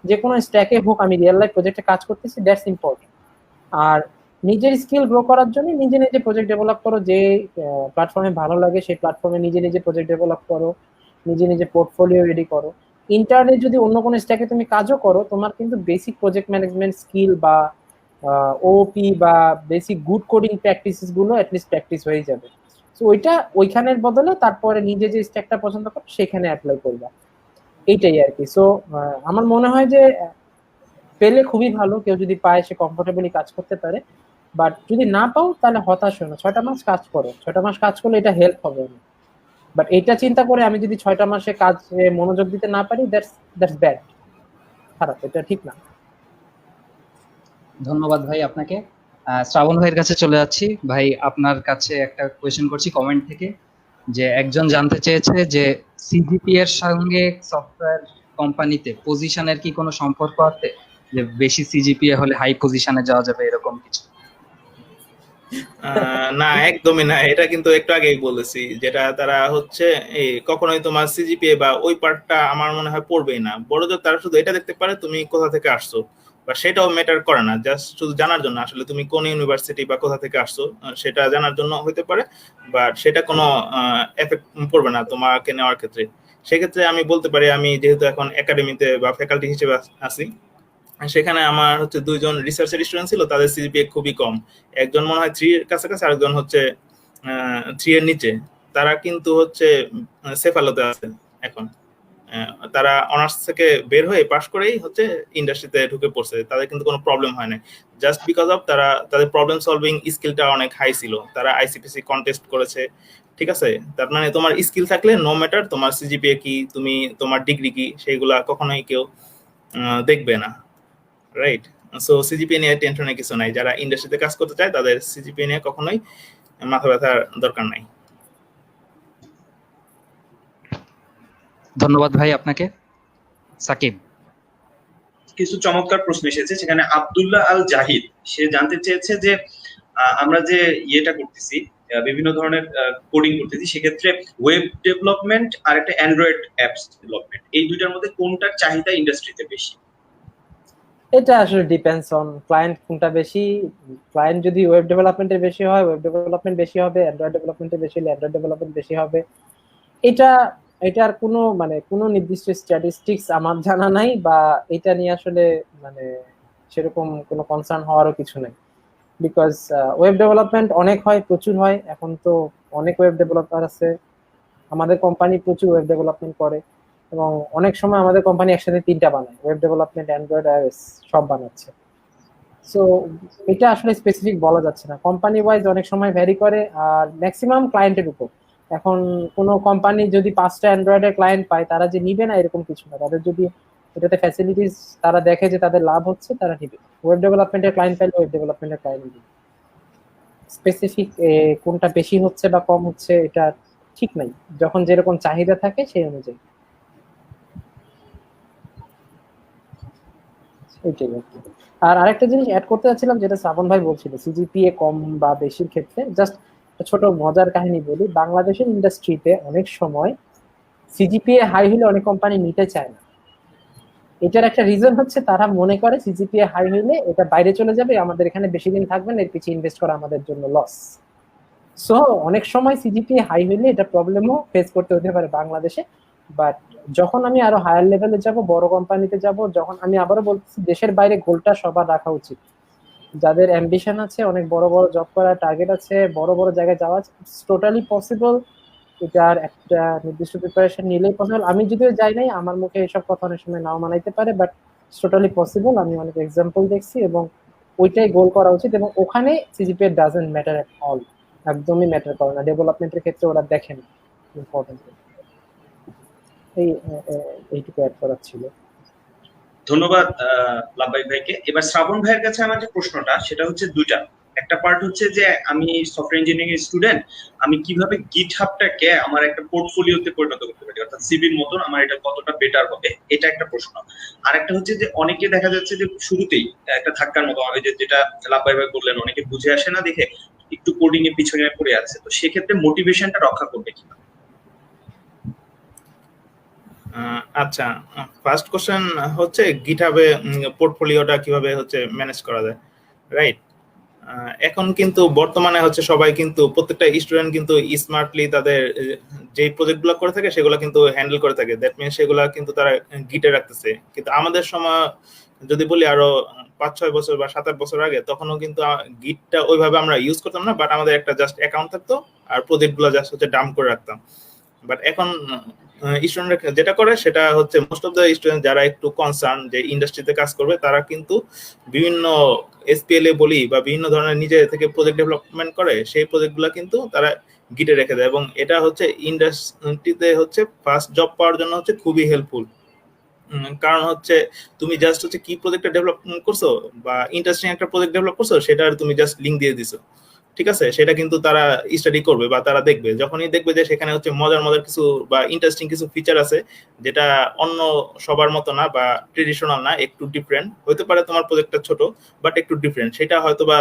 S4: যে কোনো স্ট্যাকে হোক আমি রিয়েল লাইফ প্রজেক্টে কাজ করতেছি, দ্যাটস ইম্পর্টেন্ট। আর নিজের স্কিল গ্রো করার জন্য নিজে নিজে প্রজেক্ট ডেভেলপ করো। যে প্ল্যাটফর্মে ভালো লাগে সেই প্ল্যাটফর্মে নিজে নিজে প্রজেক্ট ডেভেলপ করো, নিজে নিজে পোর্টফোলিও রেডি করো। ইন্টারনে যদি অন্য কোনো স্ট্যাকে তুমি কাজও করো, তোমার কিন্তু বেসিক প্রজেক্ট ম্যানেজমেন্ট স্কিল বা ওপি বা বেসিক গুড কোডিং প্র্যাকটিসেস গুলো অ্যাটলিস্ট প্র্যাকটিস হয়ে যাবে। তো ওইখানের বদলে তারপরে নিজে যে স্ট্যাকটা পছন্দ করো সেখানে অ্যাপ্লাই করবা, এইটাই আর কি। সো আমার মনে হয় যে পেলে খুবই ভালো, কেউ যদি পায় সে কমফোর্টেবলি কাজ করতে পারে। বাট যদি না পাও তাহলে হতাশ হয় না, 6টা মাস কাজ করো। 6টা মাস কাজ করলে এটা হেল্প হবে। বাট এটা চিন্তা করে আমি যদি 6টা মাসে কাজে মনোযোগ দিতে না পারি, দ্যাটস ব্যাড, খারাপ, এটা ঠিক না।
S1: ধন্যবাদ ভাই আপনাকে। শ্রাবণ ভাইয়ের কাছে চলে যাচ্ছি। ভাই, আপনার কাছে একটা কোয়েশ্চেন করছি কমেন্ট থেকে, যে একজন জানতে চেয়েছে যে সিজিপি এর সঙ্গে সফটওয়্যার কোম্পানিতে পজিশনের কি কোনো সম্পর্ক আছে, যে বেশি সিজিপিএ হলে হাই পজিশনে যাওয়া যাবে এরকম কিছু?
S3: না, একদমই না। এটা কিন্তু একটু আগেই বলেছি, যেটা তারা হচ্ছে এই কখনোই তোমার সিজিপিএ বা ওই পার্টটা আমার মনে হয় পড়বেই না। বড়জোর তারা শুধু এটা দেখতে পারে তুমি কোথা থেকে আসছো, বা সেটাও ম্যাটার করে না, জাস্ট শুধু জানার জন্য আসলে তুমি কোন ইউনিভার্সিটি বা কোথা থেকে আসছো সেটা জানার জন্য হতে পারে, বাট সেটা কোনো এফেক্ট পড়বে না তোমাকে নেওয়ার ক্ষেত্রে। সেক্ষেত্রে আমি বলতে পারি, আমি যেহেতু এখন একাডেমিতে বা ফ্যাকাল্টি হিসেবে আছি, সেখানে আমার হচ্ছে দুইজন রিসার্চের স্টুডেন্ট ছিল, তাদের সিজিপিএ খুবই কম। একজন মনে হয় 3 এর কাছাকাছি, আরেকজন হচ্ছে 3 এর নিচে। তারা কিন্তু হচ্ছে সেফালোতে আছে এখন। তারা অনার্স থেকে বের হয়ে পাশ করেই হচ্ছে ইন্ডাস্ট্রিতে ঢুকে পড়ছে, তাদের কিন্তু কোনো প্রবলেম হয় না, জাস্ট বিকজ অফ তাদের প্রবলেম সলভিং স্কিলটা অনেক হাই ছিল। তারা আইসিপিসি কন্টেস্ট করেছে, ঠিক আছে? তার মানে তোমার স্কিল থাকলে নো ম্যাটার তোমার সিজিপিএ কি, তুমি তোমার ডিগ্রি কি, সেইগুলা কখনোই কেউ দেখবে না, রাইট? সো সিজিপিএ নিয়ে টেনশনের কিছু নাই। যারা ইন্ডাস্ট্রিতে কাজ করতে চায় তাদের সিজিপিএ নিয়ে কখনোই মাথা ব্যথার দরকার নাই।
S1: ধন্যবাদ ভাই আপনাকে। সাকিব।
S2: কিছু চমৎকার প্রশ্ন এসেছে, সেখানে আব্দুল্লাহ আল জাহিদ সে জানতে চেয়েছে যে আমরা যে ইয়েটা করতেছি, বিভিন্ন ধরনের কোডিং করতেছি, সেক্ষেত্রে ওয়েব ডেভেলপমেন্ট আর একটা অ্যান্ড্রয়েড অ্যাপস ডেভেলপমেন্ট, এই দুইটার মধ্যে কোনটার চাহিদা ইন্ডাস্ট্রিতে বেশি?
S4: এটা আসলে ডিপেন্ডস অন ক্লায়েন্ট কোনটা বেশি। ক্লায়েন্ট যদি ওয়েব ডেভেলপমেন্টের বেশি হয়, ওয়েব ডেভেলপমেন্ট বেশি হবে। অ্যান্ড্রয়েড ডেভেলপমেন্টের বেশি হলে অ্যান্ড্রয়েড ডেভেলপমেন্ট বেশি হবে। এটা এটার কোনো কোনো নির্দিষ্ট স্ট্যাটিস্টিক্স আমার জানা নাই, বা এটা নিয়ে আসলে মানে সেরকম কোনো কনসার্ন হওয়ারও কিছু নেই। বিকজ ওয়েব ডেভেলপমেন্ট অনেক হয়, প্রচুর হয়। এখন তো অনেক ওয়েব ডেভেলপার আছে। আমাদের কোম্পানি প্রচুর ওয়েব ডেভেলপমেন্ট করে, এবং অনেক সময় আমাদের কোম্পানি একসাথে 3টা বানায়, ওয়েব ডেভেলপমেন্ট, অ্যান্ড্রয়েড, আইওএস সব বানাচ্ছে। সো এটা আসলে স্পেসিফিক বলা যাচ্ছে না, কোম্পানি ওয়াইজ অনেক সময় ভ্যারি করে, আর ম্যাক্সিমাম ক্লায়েন্টের উপর। এখন কোনো কোম্পানি যদি 5টা অ্যান্ড্রয়েডের ক্লায়েন্ট পায়, তারা যে নিবে না এরকম কিছু না। তাদের যদি এটাতে ফ্যাসিলিটিস তারা দেখে যে তাদের লাভ হচ্ছে, তারা নিবে। ওয়েব ডেভেলপমেন্টের ক্লায়েন্ট পাইলে ওয়েব ডেভেলপমেন্টের ক্লায়েন্ট নিবে। স্পেসিফিক কোনটা বেশি হচ্ছে বা কম হচ্ছে এটা ঠিক নাই, যখন যেরকম চাহিদা থাকে সেই অনুযায়ী। এইটাই আর কি। আর আরেকটা জিনিস অ্যাড করতে চাচ্ছিলাম, যেটা শ্রাবণ ভাই বলছিল সিজিপিএ কম বা বেশির ক্ষেত্রে, জাস্ট ছোট মজার কাহিনী বলি। বাংলাদেশের ইন্ডাস্ট্রিতে অনেক সময় সিজিপিএ হাই হলে অনেক কোম্পানি নিতে চায় না। এটার একটা রিজন হচ্ছে তারা মনে করে সিজিপিএ হাই হইলে এটা বাইরে চলে যাবে, আমাদের এখানে বেশি দিন থাকবে না, এর পিছিয়ে ইনভেস্ট করা আমাদের জন্য লস। সো অনেক সময় সিজিপিএ হাই হইলে এটা প্রবলেমও ফেস করতে হতে পারে বাংলাদেশে। বাট যখন আমি আরো হায়ার লেভেলে যাব, বড় কোম্পানিতে যাব, যখন আমি আবারও বলতেছি দেশের বাইরে গোলটা সবার রাখা উচিত। যাদের অ্যাম্বিশন আছে, অনেক বড় বড় জব করার টার্গেট আছে, বড় বড় জায়গায় যাওয়া, ইটস টোটালি পসিবল। এটার একটা নির্দিষ্ট প্রিপারেশন নিলেই পসিবল। আমি যদিও যাই নাই, আমার মুখে এসব কথা অনেক সময় নাও মানাইতে পারে, বাট টোটালি পসিবল। আমি অনেক এক্সাম্পল দেখছি, এবং ওইটাই গোল করা উচিত। এবং ওখানে CGPA doesn't matter at all, একদমই ম্যাটার করে না। ডেভেলপমেন্টের ক্ষেত্রে ওরা দেখেন ইম্পর্টেন্ট। এইটুকু অ্যাড করার ছিল।
S2: ধন্যবাদ লাভবাই ভাইকে। এবার শ্রাবণ ভাইয়ের কাছে আমার যে প্রশ্নটা, সেটা হচ্ছে দুইটা। একটা পার্ট হচ্ছে যে আমি সফটওয়্যার ইঞ্জিনিয়ারিং স্টুডেন্ট, আমি কিভাবে গিটহাবটাকে আমার একটা পোর্টফোলিওতে পরিণত করতে পারি, অর্থাৎ সিভির মতন আমার এটা কতটা বেটার হবে, এটা একটা প্রশ্ন। আর একটা হচ্ছে যে অনেকে দেখা যাচ্ছে যে শুরুতেই একটা ধাক্কার মতো, আমি যেটা লাভবাই ভাই বললেন, অনেকে বুঝে আসে না দেখে একটু কোডিং এর পিছনে পড়ে আছে, তো সেক্ষেত্রে মোটিভেশনটা রক্ষা করবে কিভাবে?
S3: আচ্ছা, ফার্স্ট কোশ্চেন হচ্ছে গিটহাবে পোর্টফোলিওটা কিভাবে হচ্ছে ম্যানেজ করা যায়, রাইট? এখন কিন্তু বর্তমানে হচ্ছে সবাই কিন্তু প্রত্যেকটা স্টুডেন্ট কিন্তু স্মার্টলি তাদের যে প্রজেক্টগুলো করে থাকে সেগুলো কিন্তু হ্যান্ডেল করে থাকে। দ্যাট মিনস সেগুলো কিন্তু তারা গিটে রাখতেছে। কিন্তু আমাদের সময় যদি বলি আরো 5-6 বছর বা 7-8 বছর আগে, তখনও কিন্তু গিটটা ওইভাবে আমরা ইউজ করতাম না, বাট আমাদের একটা জাস্ট অ্যাকাউন্ট থাকতো আর প্রজেক্টগুলো জাস্ট হচ্ছে ডাম্প করে রাখতাম। বাট এখন স্টুডেন্টরা যেটা করে সেটা হচ্ছে, মোস্ট অফ দ্য স্টুডেন্ট যারা একটু কনসার্ন যে ইন্ডাস্ট্রিতে কাজ করবে, তারা কিন্তু বিভিন্ন এসপিএলএ বলি বা বিভিন্ন ধরনের নিজে থেকে প্রজেক্ট ডেভেলপমেন্ট করে, সেই প্রজেক্টগুলো কিন্তু তারা গিটে রেখে দেয়, এবং এটা হচ্ছে ইন্ডাস্ট্রিতে হচ্ছে ফার্স্ট জব পাওয়ার জন্য হচ্ছে খুবই হেল্পফুল। কারণ হচ্ছে তুমি জাস্ট হচ্ছে কি প্রজেক্টটা ডেভেলপ করছো বা ইন্টারেস্টিং একটা প্রজেক্ট ডেভেলপ করছো, সেটার তুমি জাস্ট লিঙ্ক দিয়ে দিছো, ঠিক আছে, সেটা কিন্তু তারা স্টাডি করবে বা তারা দেখবে। যখনই দেখবে যে সেখানে হচ্ছে মজার মজার কিছু বা ইন্টারেস্টিং কিছু ফিচার আছে যেটা অন্য সবার মতো না বা ট্রেডিশনাল না, একটু ডিফারেন্ট হতে পারে, তোমার প্রজেক্টটা ছোট বাট একটু ডিফারেন্ট, সেটা হয়তো বা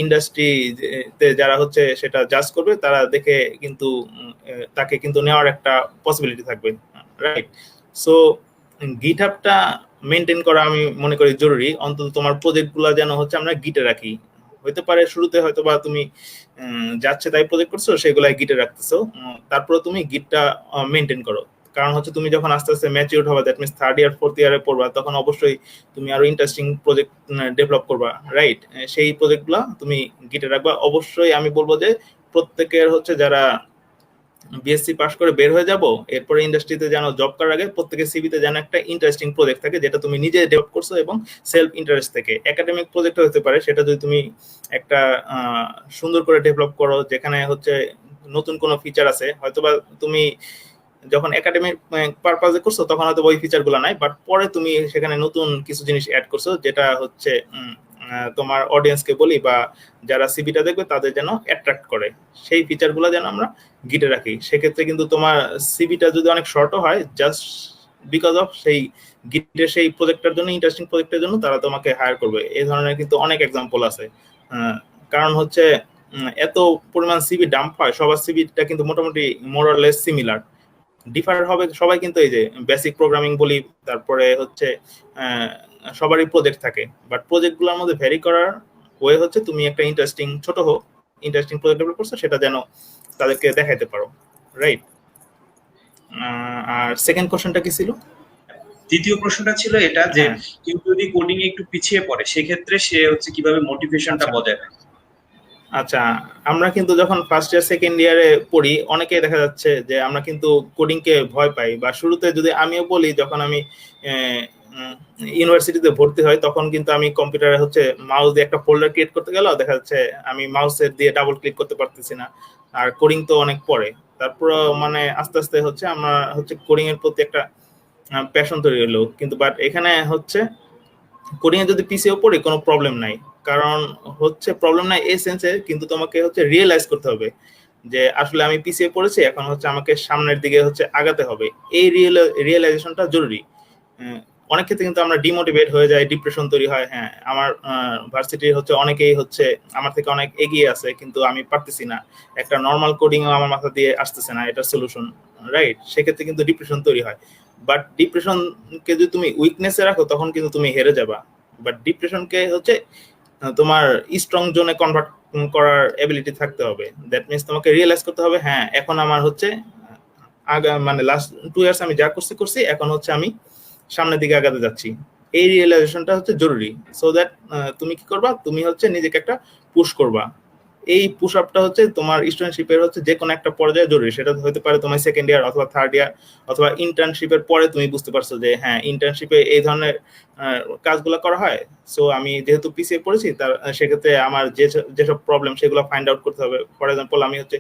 S3: ইন্ডাস্ট্রিতে যারা হচ্ছে সেটা জাজ করবে, তারা দেখে কিন্তু তাকে কিন্তু নেওয়ার একটা পসিবিলিটি থাকবে, রাইট? সো গিটহাবটা মেনটেন করা আমি মনে করি জরুরি, অন্তত তোমার প্রজেক্টগুলো যেন হচ্ছে আমরা গিটে রাখি। হতে পারে শুরুতে হয়তো বা তুমি যাচ্ছে তাই প্রজেক্ট করছো, সেগুলাই গিটে রাখতেছো, তারপরে তুমি গিটটা মেনটেন করো। কারণ হচ্ছে তুমি যখন আস্তে আস্তে ম্যাচিউর হবে, that means third year fourth ইয়ারে পড়বা, তখন অবশ্যই তুমি আরো ইন্টারেস্টিং প্রজেক্ট ডেভেলপ করবা, রাইট? সেই প্রজেক্টগুলো তুমি গিটে রাখবা। অবশ্যই আমি বলবো যে প্রত্যেকের হচ্ছে যারা বিএসসি পাস করে বের হয়ে যাব, এরপরে ইন্ডাস্ট্রিতে যেন জব করার আগে প্রত্যেকের সিভিতে যেন একটা ইন্টারেস্টিং প্রজেক্ট থাকে যেটা তুমি নিজে ডেভেলপ করছো এবং সেলফ ইন্টারেস্ট থেকে। একাডেমিক প্রজেক্ট হতে পারে, সেটা যদি তুমি একটা সুন্দর করে ডেভেলপ করো, যেখানে হচ্ছে নতুন কোনো ফিচার আছে, হয়তোবা তুমি যখন একাডেমিক পারপাজে করছো তখন হয়তো ওই ফিচারগুলো নাই, বাট পরে তুমি সেখানে নতুন কিছু জিনিস অ্যাড করছো যেটা হচ্ছে তোমার অডিয়েন্সকে বলি বা যারা সিভিটা দেখবে তাদের যেন অ্যাট্রাক্ট করে, সেই ফিচারগুলো যেন আমরা গিটে রাখি। সেক্ষেত্রে কিন্তু তোমার সিভিটা যদি অনেক শর্টও হয়, জাস্ট বিকজ অফ সেই গিটের সেই প্রজেক্টের জন্য, ইন্টারেস্টিং প্রজেক্টের জন্য তারা তোমাকে হায়ার করবে। এই ধরনের কিন্তু অনেক এক্সাম্পল আছে। কারণ হচ্ছে এত পরিমাণ সিভি ডাম্প হয়, সবার সিভিটা কিন্তু মোটামুটি more or less similar, differ হবে সবাই, কিন্তু এই যে বেসিক প্রোগ্রামিং বলি, তারপরে হচ্ছে সবারই প্রজেক্ট থাকে, বাট প্রজেক্টগুলোর মধ্যে ভ্যারি করার ওয়ে হচ্ছে তুমি একটা ইন্টারেস্টিং, ছোট হোক, ইন্টারেস্টিং প্রজেক্ট ডেভেলপ করছো, সেটা যেন তাদেরকে দেখাইতে পারো, রাইট? আর সেকেন্ড কোশ্চেনটা কি ছিল?
S2: দ্বিতীয় প্রশ্নটা ছিল এটা যে
S3: হ্যাঁ।
S2: কেউ যদি কোডিং এ একটু পিছিয়ে পড়ে, সেক্ষেত্রে সে হচ্ছে কিভাবে মোটিভেশনটা
S3: আচ্ছা।
S2: বজায় রাখে?
S3: আচ্ছা, আমরা কিন্তু যখন ফার্স্ট ইয়ার সেকেন্ড ইয়ারে পড়ি, অনেকেই দেখা যাচ্ছে যে আমরা কিন্তু কোডিংকে ভয় পাই, বা শুরুতে যদি আমিও বলি, যখন আমি ইউনিভার্সিটিতে ভর্তি হয় তখন কিন্তু আমি কম্পিউটারে হচ্ছে মাউস দিয়ে একটা ফোল্ডার ক্রিয়েট করতে গেলেও দেখা যাচ্ছে আমি মাউসের দিয়ে ডাবল ক্লিক করতে পারতেছি না, আর কোডিং তো অনেক পরে। তারপর মানে আস্তে আস্তে হচ্ছে আমরা হচ্ছে কোডিং এর প্রতি একটা প্যাশন তৈরি হলো। কিন্তু বাট এখানে হচ্ছে কোডিং এ যদি পিছিয়ে পড়ি কোনো প্রবলেম নাই, কারণ হচ্ছে প্রবলেম নাই এই সেন্সে, কিন্তু তোমাকে হচ্ছে রিয়েলাইজ করতে হবে যে আসলে আমি পিছিয়ে পড়েছি, এখন হচ্ছে আমাকে সামনের দিকে হচ্ছে আগাতে হবে। এই রিয়েলাইজেশনটা জরুরি। অনেক ক্ষেত্রে কিন্তু আমরা ডিমোটিভেট হয়ে যাই, ডিপ্রেশন তৈরি হয়। হ্যাঁ, আমার ভার্সিটির হচ্ছে অনেকেই হচ্ছে আমার থেকে অনেক এগিয়ে আছে, কিন্তু আমি পারতেছি না, একটা নর্মাল কোডিংও আমার মাথা দিয়ে আসতেছে না এটা সলিউশন, রাইট? সেক্ষেত্রে কিন্তু ডিপ্রেশন তৈরি হয়। বাট ডিপ্রেশনকে যদি তুমি উইকনেসে রাখো তখন কিন্তু তুমি হেরে যাবা। বাট ডিপ্রেশনকে হচ্ছে তোমার স্ট্রং জোনে কনভার্ট করার এবিলিটি থাকতে হবে। দ্যাট মিনস তোমাকে রিয়েলাইজ করতে হবে, হ্যাঁ এখন আমার হচ্ছে মানে লাস্ট 2 ইয়ার্স আমি যা করছি, এখন হচ্ছে আমি সামনের দিকে আগাতে যাচ্ছি। এই রিয়েলাইজেশনটা হচ্ছে জরুরি। সো দ্যাট তুমি কি করবা, তুমি হচ্ছে নিজেকে একটা পুশ করবা। এই পুশ আপটা হচ্ছে তোমার স্টুডেন্টশিপের হচ্ছে যে কোনো একটা পর্যায়ে জরুরি। সেটা হতে পারে তোমার সেকেন্ড ইয়ার অথবা থার্ড ইয়ার অথবা ইন্টার্নশিপের পরে তুমি বুঝতে পারছো যে হ্যাঁ ইন্টার্নশিপে এই ধরনের কাজগুলো করা হয়। সো আমি যেহেতু পিছিয়ে পড়েছি, তার সেক্ষেত্রে আমার যেসব প্রবলেম সেগুলো ফাইন্ড আউট করতে হবে। ফর এক্সাম্পল আমি হচ্ছে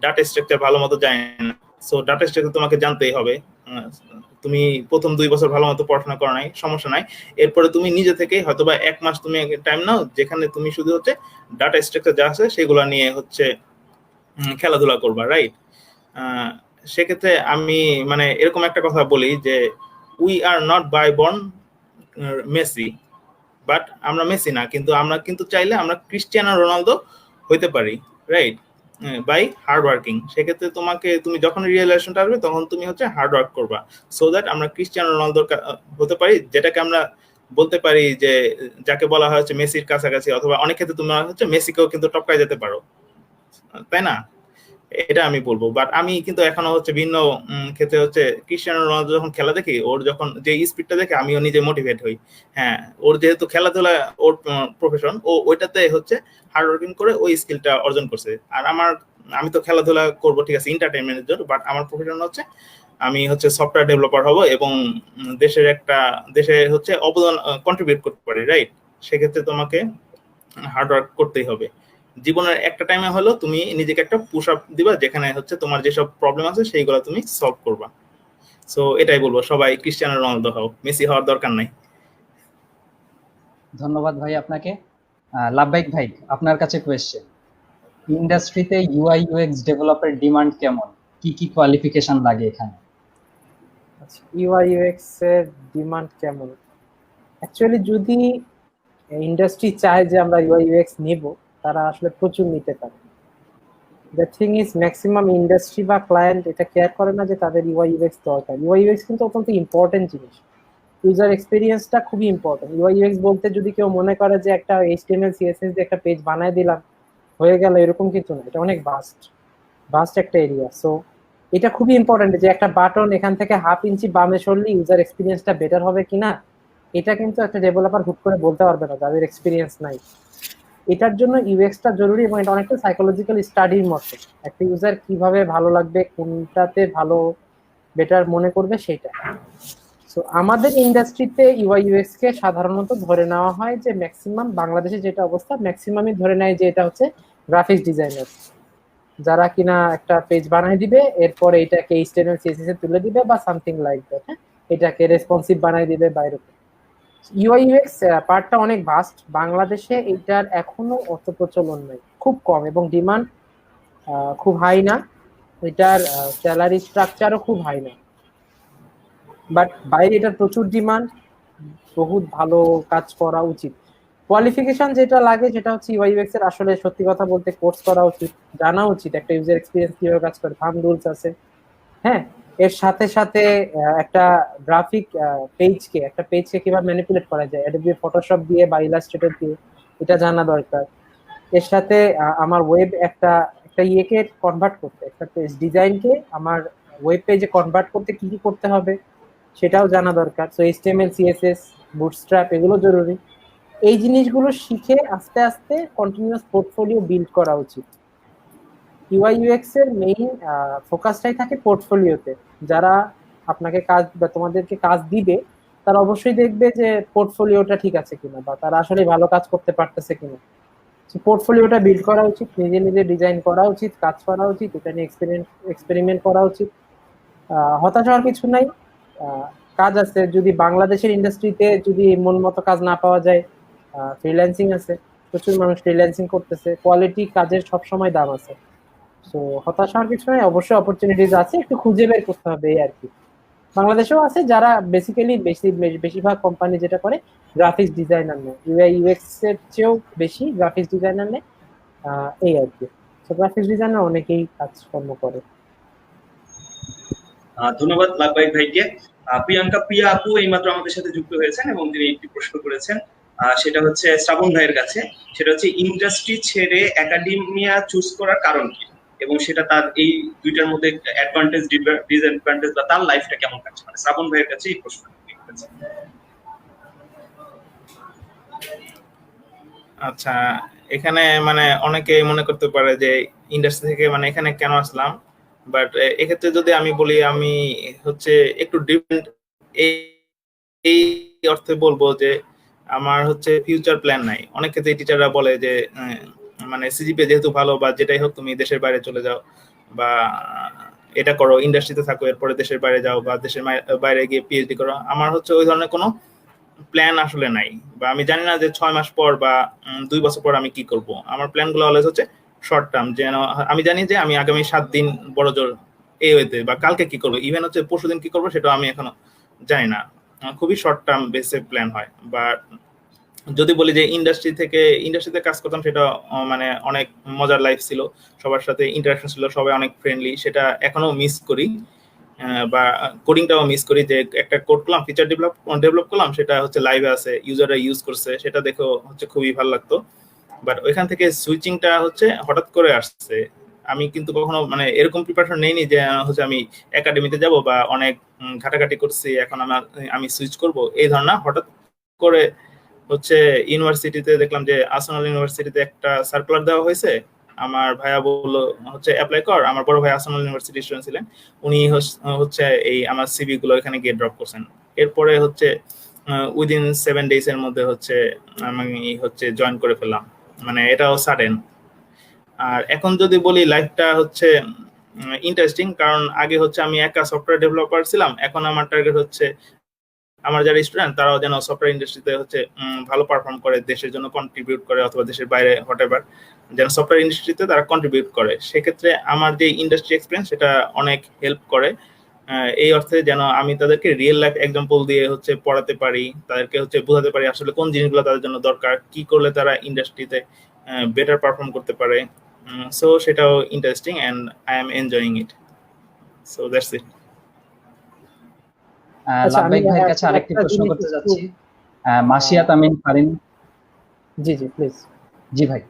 S3: ডাটা স্ট্রাকচার ভালো মতো জানি না, সো ডাটা স্ট্রাকচার তোমাকে জানতেই হবে। তুমি প্রথম 2 বছর ভালো মতো পড়াশোনা করো নাই, সমস্যা নাই, এরপরে তুমি নিজে থেকেই হয়তোবা 1 মাস তুমি টাইম নাও, যেখানে তুমি শুধু হচ্ছে ডাটা স্ট্রাকচার যা আছে সেগুলো নিয়ে হচ্ছে খেলাধুলা করবা, রাইট? সেক্ষেত্রে আমি মানে এরকম একটা কথা বলি যে we are not by born Messi, but আমরা মেসি না, কিন্তু আমরা কিন্তু চাইলে আমরা ক্রিস্টিয়ানো রোনালদো হইতে পারি, রাইট? By hard working. সেক্ষেত্রে তুমি যখন রিয়েলাইজেশনটা আসবে তখন তুমি হচ্ছে হার্ড ওয়ার্ক করবা, সো দ্যাট আমরা ক্রিস্টিয়ানো রোনালদোর হতে পারি, যেটাকে আমরা বলতে পারি যে যাকে বলা হয় হচ্ছে মেসির কাছাকাছি, অথবা অনেক ক্ষেত্রে তুমি হচ্ছে মেসিকেও কিন্তু টপকায় যেতে পারো, তাই না? এটা আমি বলবো। বাট আমি কিন্তু এখনো হচ্ছে ভিন্ন ক্ষেত্রে হচ্ছে ক্রিস্টিয়ানো রোনালদো যখন খেলা দেখি, ওর যখন যে স্পিডটা দেখে আমিও নিজে মোটিভেট হই। হ্যাঁ, ওর যেহেতু খেলাধুলা ওর প্রফেশন, ও ওইটাতে হচ্ছে হার্ড ওয়ার্কিং করে ওই স্কিলটা অর্জন করছে। আর আমি তো খেলাধুলা করবো, ঠিক আছে, এন্টারটেইনমেন্টের জন্য, বাট আমার প্রফেশন হচ্ছে আমি হচ্ছে সফটওয়্যার ডেভেলপার হব এবং দেশে হচ্ছে অবদান কন্ট্রিবিউট করতে পারি, রাইট? সেক্ষেত্রে তোমাকে হার্ড ওয়ার্ক করতেই হবে। জীবনের একটা টাইমে হলো তুমি নিজেকে একটা পুশ আপ দিবা, যেখানে হচ্ছে তোমার যেসব প্রবলেম আছে সেইগুলো তুমি সলভ করবা। সো এটাই বলবো, সবাই ক্রিস্টিয়ানো রোনালদো হও, মেসি হওয়ার দরকার নাই।
S1: ধন্যবাদ ভাই আপনাকে। লাভবাইক ভাই, আপনার কাছে কোয়েশ্চেন, ইন্ডাস্ট্রিতে ইউআই ইউএক্স ডেভেলপার ডিমান্ড কেমন, কি কি কোয়ালিফিকেশন লাগে এখানে?
S4: আচ্ছা, ইউআই ইউএক্স এর ডিমান্ড কেমন? অ্যাকচুয়ালি যদি ইন্ডাস্ট্রি চায় যে আমরা ইউআই ইউএক্স নিব, তারা আসলে প্রচুর নিতে পারে। The thing is, maximum industry বা ক্লায়েন্ট এটা কেয়ার করে না যে তাদের ইউআই ইউএক্স দরকার। ইউআই ইউএক্স কিন্তু অত্যন্ত ইম্পর্টেন্ট জিনিস, ইউজার এক্সপিরিয়েন্সটা খুবই ইম্পর্টেন্ট। ইউআই ইউএক্স বলতে যদি কেউ মনে করে যে একটা এইচটিএমএল সিএসএস দিয়ে একটা পেজ বানায় দিলাম হয়ে গেল, এরকম কিছু না। এটা অনেক ভাস্ট ভাস্ট একটা এরিয়া। সো এটা খুবই ইম্পর্টেন্ট যে একটা বাটন এখান থেকে হাফ ইঞ্চি বামে সরলে ইউজার এক্সপিরিয়েন্সটা বেটার হবে কিনা, এটা কিন্তু একটা ডেভেলপার হুট করে বলতে পারবে না যাদের এক্সপিরিয়েন্স নাই। এটার জন্য ইউএক্সটা জরুরি, এবং এটা অনেকটা সাইকোলজিক্যাল স্টাডির মতো। একটা ইউজার কিভাবে ভালো লাগবে, কোনটাতে ভালো বেটার মনে করবে সেটা। সো আমাদের ইন্ডাস্ট্রিতে ইউআই ইউএক্স কে সাধারণত ধরে নেওয়া হয় যে ম্যাক্সিমাম, বাংলাদেশে যেটা অবস্থা, ম্যাক্সিমামই ধরে নেয় যে এটা হচ্ছে গ্রাফিক্স ডিজাইনার, যারা কিনা একটা পেজ বানাই দিবে, এরপরে এটাকে এইচটিএমএল সিএসএস এ তুলে দিবে বা সামথিং লাইক দ্যাট, হ্যাঁ, এটাকে রেসপন্সিভ বানাই দিবে বা এরকম। ইউআই ইউএক্স পার্টটা অনেক ভাস্ট। বাংলাদেশে এটার এখনো অত প্রচলন নাই, খুব কম, এবং ডিমান্ড খুব হাই না। এটার স্যালারি স্ট্রাকচারও খুব হাই না, বাট বাইরে এটার প্রচুর ডিমান্ড, বহুত ভালো কাজ করা উচিত। কোয়ালিফিকেশন যেটা লাগে সেটা হচ্ছে ইউআই ইউএক্স এর আসলে সত্যি কথা বলতে কোর্স করা উচিত, জানা উচিত একটা ইউজার এক্সপিরিয়েন্স কিভাবে কাজ করে, থাম্ব রুলস আছে, হ্যাঁ। এর সাথে সাথে একটা গ্রাফিক পেজকে কিভাবে ম্যানিপুলেট করা যায় অ্যাডোবি ফটোশপ দিয়ে বা ইলাস্ট্রেটর দিয়ে, এটা জানা দরকার। এর সাথে আমার ওয়েব একটা একটা ইয়েকে কনভার্ট করতে, একটা পেজ ডিজাইনকে আমার ওয়েব পেজে কনভার্ট করতে কি কি করতে হবে সেটাও জানা দরকার। সো এইচটিএমএল সিএসএস, বুটস্ট্র্যাপ, এগুলো জরুরি। এই জিনিসগুলো শিখে আস্তে আস্তে কন্টিনিউয়াস পোর্টফোলিও বিল্ড করা উচিত। ইউআই ইউএক্স এর মেইন ফোকাসটাই থাকে পোর্টফোলিওতে। যারা আপনাকে কাজ বা তোমাদেরকে কাজ দিবে, তারা অবশ্যই দেখবে যে পোর্টফোলিওটা ঠিক আছে কিনা, বা তারা আসলে ভালো কাজ করতে পারতেছে কিনা। পোর্টফোলিওটা বিল্ড করা উচিত, নিজে নিজে ডিজাইন করা উচিত, কাজ করা উচিত, এটা নিয়ে এক্সপেরিমেন্ট করা উচিত। হতাশ হওয়ার কিছু নাই, কাজ আছে। যদি বাংলাদেশের ইন্ডাস্ট্রিতে যদি মন মতো কাজ না পাওয়া যায়, ফ্রিল্যান্সিং আছে, প্রচুর মানুষ ফ্রিল্যান্সিং করতেছে, কোয়ালিটি কাজের সবসময় দাম আছে। তো হতাশ হওয়ার কিছু নাই, অবশ্যই অপরচুনিটিজ আছে, একটু খুঁজে বের করতে হবে এই আর কি। বাংলাদেশেও আছে যারা বেসিক্যালি বেশিরভাগ কোম্পানি যেটা করে গ্রাফিক্স ডিজাইনার নেয়, ইউআই ইউএক্স এর চেয়েও বেশি গ্রাফিক্স ডিজাইনার নেয়, এই আর কি। তো গ্রাফিক্স ডিজাইনার অনেকেই কাজকর্ম করে।
S2: ধন্যবাদ লাভবাইক ভাইকে। প্রিয়া আপু এইমাত্র আমাদের সাথে যুক্ত হয়েছেন এবং তিনি একটি প্রশ্ন করেছেন, সেটা হচ্ছে শ্রাবণ ভাইয়ের কাছে। সেটা হচ্ছে ইন্ডাস্ট্রি ছেড়ে একাডেমিয়া চুজ করার কারণ কি, এবং সেটা তার এই দুইটার মধ্যে অ্যাডভান্টেজ ডিসঅ্যাডভান্টেজ বা তার লাইফটা কেমন কাটছে, মানে শ্রাবণ ভাইয়ের কাছে এই প্রশ্ন করেছেন।
S3: আচ্ছা, এখানে মানে অনেকে মনে করতে পারে যে ইন্ডাস্ট্রি থেকে মানে এখানে কেন আসলাম, বাট এক্ষেত্রে যদি আমি বলি, আমি হচ্ছে একটু ডিফারেন্ট এই অর্থে বলবো যে আমার হচ্ছে ফিউচার প্ল্যান নাই। অনেক ক্ষেত্রে টিচাররা বলে যে মানে সিজিপিএ যেহেতু ভালো বা যেটাই হোক তুমি দেশের বাইরে চলে যাও বা এটা করো, ইন্ডাস্ট্রিতে থাকো, এরপরে দেশের বাইরে যাও বা দেশের বাইরে গিয়ে পিএইচডি করো। আমার হচ্ছে ওই ধরনের কোনো প্ল্যান আসলে নাই, বা আমি জানি না যে 6 মাস পর বা 2 বছর পর আমি কি করব। আমার প্ল্যানগুলো অলওয়েজ হচ্ছে শর্ট টার্ম, যেন আমি জানি যে আমি আগামী 7 দিন বড় জোর এই ওয়েতে বা কালকে কি করবো, ইভেন হচ্ছে পরশুদিন কি করবো সেটাও আমি এখনো জানি না। খুবই শর্ট টার্ম বেসে প্ল্যান হয়। বা যদি বলি যে ইন্ডাস্ট্রিতে কাজ করতাম, সেটা মানে অনেক মজার লাইফ ছিল, সবার সাথে ইন্টারাকশন ছিল, সবাই অনেক ফ্রেন্ডলি, সেটা এখনো মিস করি। বা কোডিংটাও মিস করি, যে একটা কোড করলাম, ফিচার ডেভেলপ করলাম, সেটা হচ্ছে লাইভে আছে, ইউজাররা ইউজ করছে, সেটা দেখেও হচ্ছে খুবই ভালো লাগতো। বাট ওইখান থেকে সুইচিংটা হচ্ছে হঠাৎ করে আসছে। আমি কিন্তু কখনো মানে এরকম প্রিপারেশন নেইনি যে হচ্ছে আমি একাডেমিতে যাব বা অনেক ঘাটাঘাটি করছি এখন আমি সুইচ করব, এই ধারণা। হঠাৎ করে হচ্ছে ইউনিভার্সিটিতে দেখলাম যে আর্সেনাল ইউনিভার্সিটিতে একটা সার্কুলার দেওয়া হয়েছে, আমার ভাইয়া বললো হচ্ছে অ্যাপ্লাই কর। আমার বড় ভাই আর্সেনাল ইউনিভার্সিটি স্টুডেন্ট ছিলেন, উনি হচ্ছে এই আমার সিভি গুলো এখানে গিয়ে ড্রপ করছেন। এরপরে হচ্ছে উইদিন 7 days এর মধ্যে হচ্ছে আমি হচ্ছে জয়েন করে ফেললাম, মানে এটাও সাডেন। আর এখন যদি বলি লাইফটা হচ্ছে ইন্টারেস্টিং, কারণ আগে হচ্ছে আমি একা সফটওয়্যার ডেভেলপার ছিলাম, এখন আমার টার্গেট হচ্ছে আমার যারা স্টুডেন্ট তারাও যেন সফটওয়্যার ইন্ডাস্ট্রিতে হচ্ছে ভালো পারফর্ম করে, দেশের জন্য কন্ট্রিবিউট করে, অথবা দেশের বাইরে হোয়াটএভার যেন সফটওয়্যার ইন্ডাস্ট্রিতে তারা কন্ট্রিবিউট করে। সেক্ষেত্রে আমার যে ইন্ডাস্ট্রি এক্সপিরিয়েন্স সেটা অনেক হেল্প করে, এই অর্থে যেন আমি তাদেরকে রিয়েল লাইফ এক্সাম্পল দিয়ে হচ্ছে পড়াতে পারি, তাদেরকে হচ্ছে বোঝাতে পারি আসলে কোন জিনিসগুলো তাদের জন্য দরকার, কি করলে তারা ইন্ডাস্ট্রিতে বেটার পারফর্ম করতে পারে। সো সেটাও interesting and I am enjoying it. So that's it.
S4: আচ্ছা, আমি
S1: লাভবাইক ভাইয়ের কাছে আরেকটি প্রশ্ন করতে যাচ্ছি। Masia তামিন Farin.
S4: G G please.
S1: জি ভাই।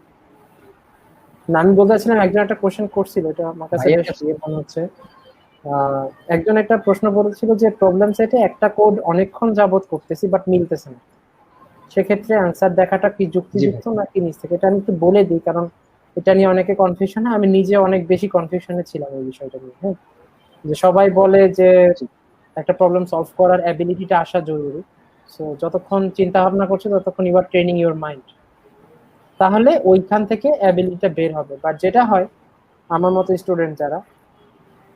S4: না, আমি বলতে চাচ্ছিলাম একজন একটা কোশ্চেন করছিল, এটা আমার কাছে
S1: ভাইয়ের
S4: বেশ
S1: কাছে-
S4: ইয়ে মনে হচ্ছে। একজন একটা প্রশ্ন করেছিল যে প্রবলেম সেটে একটা কোড অনেকক্ষণ যাবত করতেছি বাট মিলতেছে না, সেক্ষেত্রে অ্যান্সার দেখাটা কি যুক্তিযুক্ত নাকি নিজ থেকে? এটা আমি একটু বলে দিই, কারণ এটা নিয়ে অনেকে কনফিউশন, আমি নিজে অনেক বেশি কনফিউশনে ছিলাম এই বিষয়টা নিয়ে। হ্যাঁ, যে সবাই বলে যে একটা প্রবলেম সলভ করার অ্যাবিলিটিটা আসা জরুরি, সো যতক্ষণ চিন্তা ভাবনা করছো ততক্ষণ you are training your mind, তাহলে ওইখান থেকে অ্যাবিলিটিটা বের হবে। বাট যেটা হয়, আমার মতো স্টুডেন্ট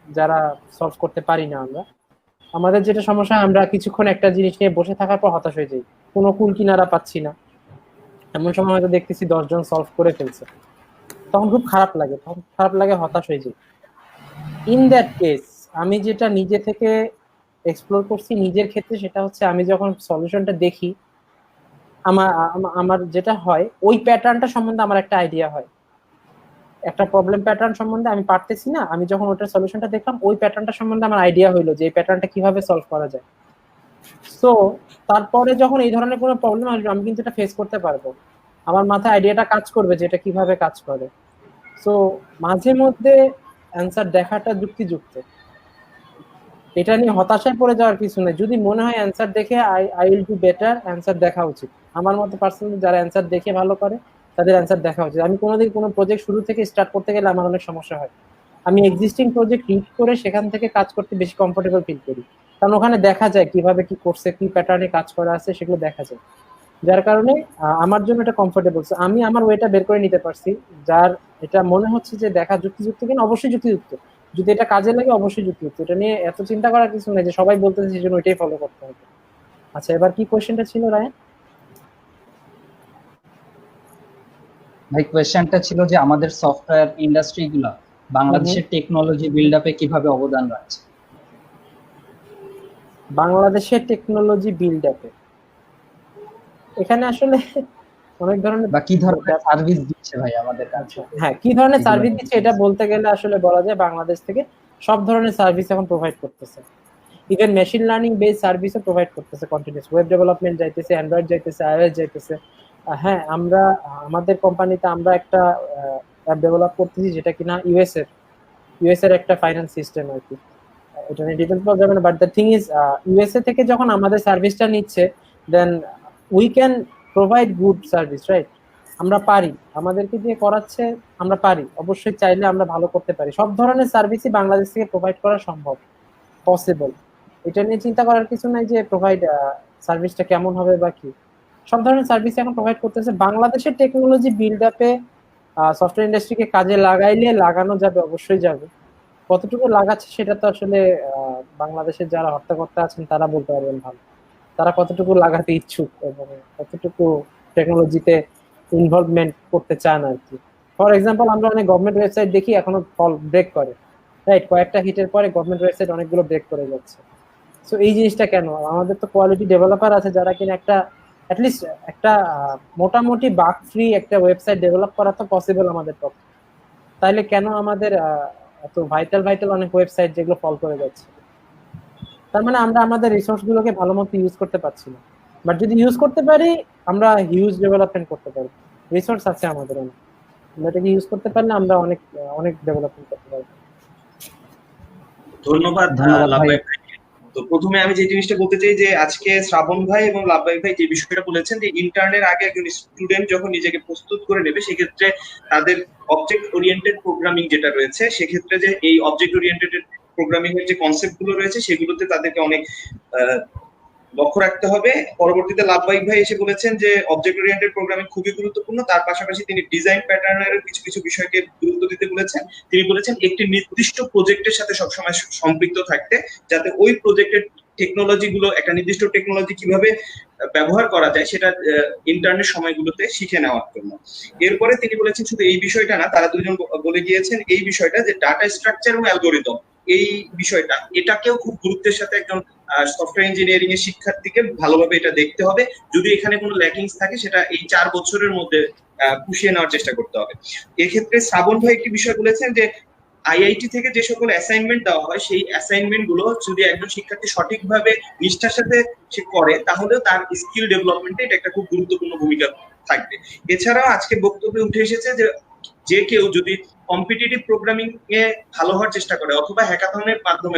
S4: যারা সলভ করতে পারি না, আমাদের যেটা সমস্যা, আমরা কিছুক্ষণ একটা জিনিস নিয়ে বসে থাকার পর হতাশ হয়ে যাই, কোনো কুল কিনারা পাচ্ছি না, এমন সময় হয়তো দেখতেছি 10 জন সলভ করে ফেলছে, তখন খুব খারাপ লাগে, হতাশ হয়ে যাই। ইন দ্যাট কেস আমি যেটা নিজে থেকে এক্সপ্লোর করছি নিজের ক্ষেত্রে, সেটা হচ্ছে আমি যখন সলিউশনটা দেখি, আমার যেটা হয়, ওই প্যাটার্নটা সম্বন্ধে আমার একটা আইডিয়া হয়। একটা প্রবলেম প্যাটার্ন সম্বন্ধে আমি পারতেছি না, আমি যখন ওটার সলিউশনটা দেখলাম, ওই প্যাটার্নটা সম্বন্ধে আমার আইডিয়া হইলো যে এই প্যাটার্নটা কিভাবে সলভ করা যায়। সো তারপরে যখন এই ধরনের কোনো প্রবলেম আসবে, আমি কিন্তু এটা ফেস করতে পারবো, আমার মাথায় আইডিয়াটা কাজ করবে যে এটা কিভাবে কাজ করে। সো মাঝে মধ্যে অ্যান্সার দেখাটা যুক্তিযুক্ত, এটা নিয়ে হতাশায় পড়ে যাওয়ার কিছু নেই। যদি মনে হয় অ্যান্সার দেখে I will do better, answer দেখা উচিত। আমার মতো পার্সোনালি যারা অ্যান্সার দেখে ভালো করে তাদের অ্যান্সার দেখা উচিত। আমি কোনোদিন কোনো প্রজেক্ট শুরু থেকে স্টার্ট করতে গেলে আমার অনেক সমস্যা হয়, আমি এক্সিস্টিং প্রজেক্ট রিড করে সেখান থেকে কাজ করতে বেশি কমফোর্টেবল ফিল করি, কারণ ওখানে দেখা যায় কিভাবে কি করছে, কি প্যাটার্নে কাজ করা আছে, সেগুলো দেখা যায়। যার কারণে আমার জন্য এটা কমফোর্টেবল। আমি আমার ওয়েটা বের করে নিতে পারছি, যার এটা মনে হচ্ছে যে দেখা যুক্তিযুক্ত কিনা, অবশ্যই যুক্তিযুক্ত। যদি এটা কাজে লাগে অবশ্যই যুক্তিযুক্ত, এটা নিয়ে এত চিন্তা করার কিছু নেই যে সবাই বলতেছে সেই জন্য ওইটাই ফলো করতে হবে। আচ্ছা, এবার কি কোশ্চেনটা ছিল রায়ন?
S1: ভাই কোয়েশ্চেনটা ছিল যে আমাদের সফটওয়্যার ইন্ডাস্ট্রিগুলো বাংলাদেশের টেকনোলজি বিল্ড আপে কিভাবে অবদান রাখছে।
S4: বাংলাদেশের টেকনোলজি বিল্ড আপে এখানে আসলে অনেক ধরনের,
S1: বা কি ধরনের সার্ভিস দিচ্ছে ভাই আমাদের কাছে।
S4: হ্যাঁ, কি ধরনের সার্ভিস দিচ্ছে এটা বলতে গেলে আসলে বলা যায় বাংলাদেশ থেকে সব ধরনের সার্ভিস এখন প্রোভাইড করতেছে। ইভেন মেশিন লার্নিং বেস সার্ভিসও প্রোভাইড করতেছে, কন্টিনিউয়াস ওয়েব ডেভেলপমেন্ট যাইতেছে, অ্যান্ড্রয়েড যাইতেছে, আইওএস যাইতেছে। হ্যাঁ, আমরা আমাদের কোম্পানিতে আমরা একটা অ্যাপ ডেভেলপ করতেছি যেটা কিনা ইউএস এর একটা ফাইন্যান্স সিস্টেম আর কি, এটা নিয়ে ডিটেলস পাওয়া যাবে না। But the thing is, USA থেকে যখন আমাদের সার্ভিসটা নিচ্ছে, then we can provide good service, right? আমরা পারি, আমাদেরকে দিয়ে করাচ্ছে, আমরা পারি, অবশ্যই চাইলে আমরা ভালো করতে পারি। সব ধরনের সার্ভিসই বাংলাদেশ থেকে প্রোভাইড করা সম্ভব, পসিবল। এটা নিয়ে চিন্তা করার কিছু নাই যে প্রোভাইড সার্ভিসটা কেমন হবে বা কি, সব ধরনের সার্ভিস এখন প্রোভাইড করতেছে। বাংলাদেশের টেকনোলজি বিল্ড আপে সফটওয়্যার ইন্ডাস্ট্রিকে কাজে লাগাইলে লাগানো যাবে, অবশ্যই যাবে। কতটুকু লাগাচ্ছে সেটা তো আসলে বাংলাদেশের যারা হর্তাকর্তা আছেন তারা বলতে পারবেন ভালো, তারা কতটুকু লাগাতে ইচ্ছুক এবং কতটুকু টেকনোলজিতে ইনভলভমেন্ট করতে চান আর কি। ফর এক্সাম্পল, আমরা অনেক গভর্নমেন্ট ওয়েবসাইট দেখি এখনো ফল ব্রেক করে, রাইট? কয়েকটা হিটের পরে গভর্নমেন্ট ওয়েবসাইট অনেকগুলো ব্রেক করে যাচ্ছে। সো এই জিনিসটা কেন? আমাদের তো কোয়ালিটি ডেভেলপার আছে যারা কিনা একটা অ্যাটলিস্ট একটা মোটামুটি বাগ ফ্রি একটা ওয়েবসাইট ডেভেলপ করা তো পসিবল আমাদের পক্ষে, তাইলে কেন আমাদের এত ভাইটাল অনেক ওয়েবসাইট যেগুলো ফল করে যাচ্ছে? তার মানে আমরা আমাদের রিসোর্স গুলোকে ভালো মতো ইউজ করতে পারছি না। বাট যদি ইউজ করতে পারি, আমরা হিউজ ডেভেলপমেন্ট করতে পারি, রিসোর্স আছে আমাদের অনেক, আমরা এটাকে ইউজ করতে পারলে আমরা অনেক অনেক ডেভেলপমেন্ট করতে পারবো।
S2: ধন্যবাদ লাভবাই ভাই। তো প্রথমে আমি যে জিনিসটা বলতে চাই যে আজকে শ্রাবণ ভাই এবং লাভবাই ভাই যে বিষয়টা বলেছেন যে ইন্টার্নের আগে একজন স্টুডেন্ট যখন নিজেকে প্রস্তুত করে নেবে সেক্ষেত্রে তাদের অবজেক্ট ওরিয়েন্টেড প্রোগ্রামিং যেটা রয়েছে, সেক্ষেত্রে যে এই অবজেক্ট ওরিয়েন্টেড প্রোগ্রামিং এর যে কনসেপ্ট গুলো রয়েছে সেগুলোতে তাদেরকে অনেক লক্ষ্য রাখতে হবে। পরবর্তীতে লাভবাহিক ভাই এসে বলেছেন যে অবজেক্ট ওরিয়েন্টেড প্রোগ্রামিং খুবই গুরুত্বপূর্ণ, তার পাশাপাশি তিনি ডিজাইন প্যাটার্নের কিছু কিছু বিষয়কে গুরুত্ব দিতে বলেছেন। তিনি বলেছেন একটি নির্দিষ্ট প্রজেক্টের সাথে সবসময় সম্পৃক্ত থাকতে, যাতে ওই প্রজেক্টের টেকনোলজি গুলো, একটা নির্দিষ্ট টেকনোলজি কিভাবে ব্যবহার করা যায় সেটা ইন্টার্নের সময়গুলোতে শিখে নেওয়ার জন্য। এরপরে তিনি বলেছেন শুধু এই বিষয়টা না, তারা দুজন বলে গিয়েছেন এই বিষয়টা যে ডাটা স্ট্রাকচার এবং অ্যালগোরিদম, এই বিষয়টা এটাকেও খুব গুরুত্বের সাথে একজন সফটওয়্যার ইঞ্জিনিয়ারিং এর শিক্ষার্থীকে ভালোভাবে এটা দেখতে হবে। যদি এখানে কোনো ল্যাকিংস থাকে সেটা এই 4 বছরের মধ্যে পুষিয়ে নেওয়ার চেষ্টা করতে হবে। এক্ষেত্রে শ্রাবণ ভাই একটি বিষয় বলেছেন যে আইআইটি থেকে যে সকল অ্যাসাইনমেন্ট দেওয়া হয় সেই অ্যাসাইনমেন্ট গুলো যদি একজন শিক্ষার্থী সঠিকভাবে নিষ্ঠার সাথে সে করে তাহলে তার স্কিল ডেভেলপমেন্টে এটা একটা খুব গুরুত্বপূর্ণ ভূমিকা থাকবে। এছাড়াও আজকে বক্তব্যে উঠে এসেছে যে যে কেউ যদি কম্পিটিটিভ প্রোগ্রামিং এ ভালো হওয়ার চেষ্টা করে অথবা হ্যাকাথনের মাধ্যমে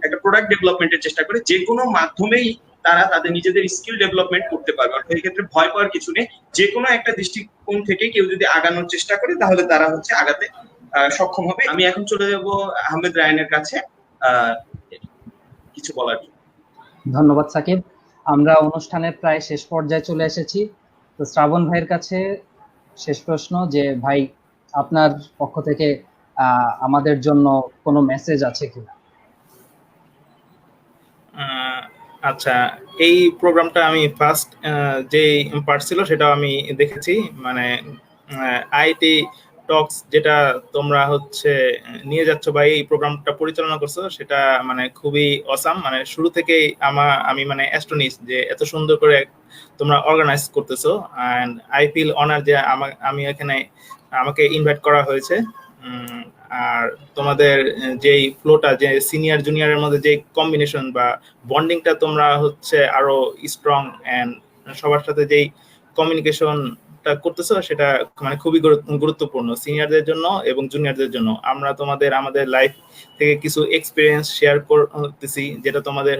S2: একটা প্রোডাক্ট ডেভেলপমেন্টের চেষ্টা করে, যে কোনো মাধ্যমেই তারা তাদের নিজেদের স্কিল ডেভেলপমেন্ট করতে পারবে। অর্থাৎ এই ক্ষেত্রে ভয় পাওয়ার কিছু নেই। যে কোনো একটা দৃষ্টিকোণ থেকে কেউ যদি আগানোর চেষ্টা করে তাহলে তারা আগাতে সক্ষম হবে। আমি এখন চলে যাব আহমেদ রায়ানের কাছে কিছু বলার জন্য।
S1: ধন্যবাদ সাকিব। আমরা অনুষ্ঠানের প্রায় শেষ পর্যায়ে চলে এসেছি। তো শ্রাবণ ভাইয়ের কাছে শেষ প্রশ্ন যে ভাই আপনার পক্ষ থেকে আমাদের জন্য কোনো মেসেজ আছে কিনা?
S3: আচ্ছা, এই প্রোগ্রামটা আমি ফার্স্ট যে পার্ট ছিল সেটা আমি দেখেছি, মানে আইআইটি টক্স যেটা তোমরা নিয়ে যাচ্ছ বা এই প্রোগ্রামটা পরিচালনা করছো সেটা মানে খুবই অসাম। মানে শুরু থেকেই আমি মানে অ্যাস্টনিশ যে এত সুন্দর করে তোমরা অর্গানাইজ করতেছো, অ্যান্ড আই ফিল অনার যে আমি এখানে আমাকে ইনভাইট করা হয়েছে। আর তোমাদের যেই ফ্লোটা, যে সিনিয়র জুনিয়রের মধ্যে যে কম্বিনেশন বা বন্ডিংটা তোমরা আরো স্ট্রং, এন্ড সবার সাথে যেই কমিউনিকেশনটা করতেছো সেটা মানে খুবই গুরুত্বপূর্ণ সিনিয়রদের জন্য এবং জুনিয়রদের জন্য। আমরা আমাদের লাইফ থেকে কিছু এক্সপিরিয়েন্স শেয়ার করতেছি, যেটা তোমাদের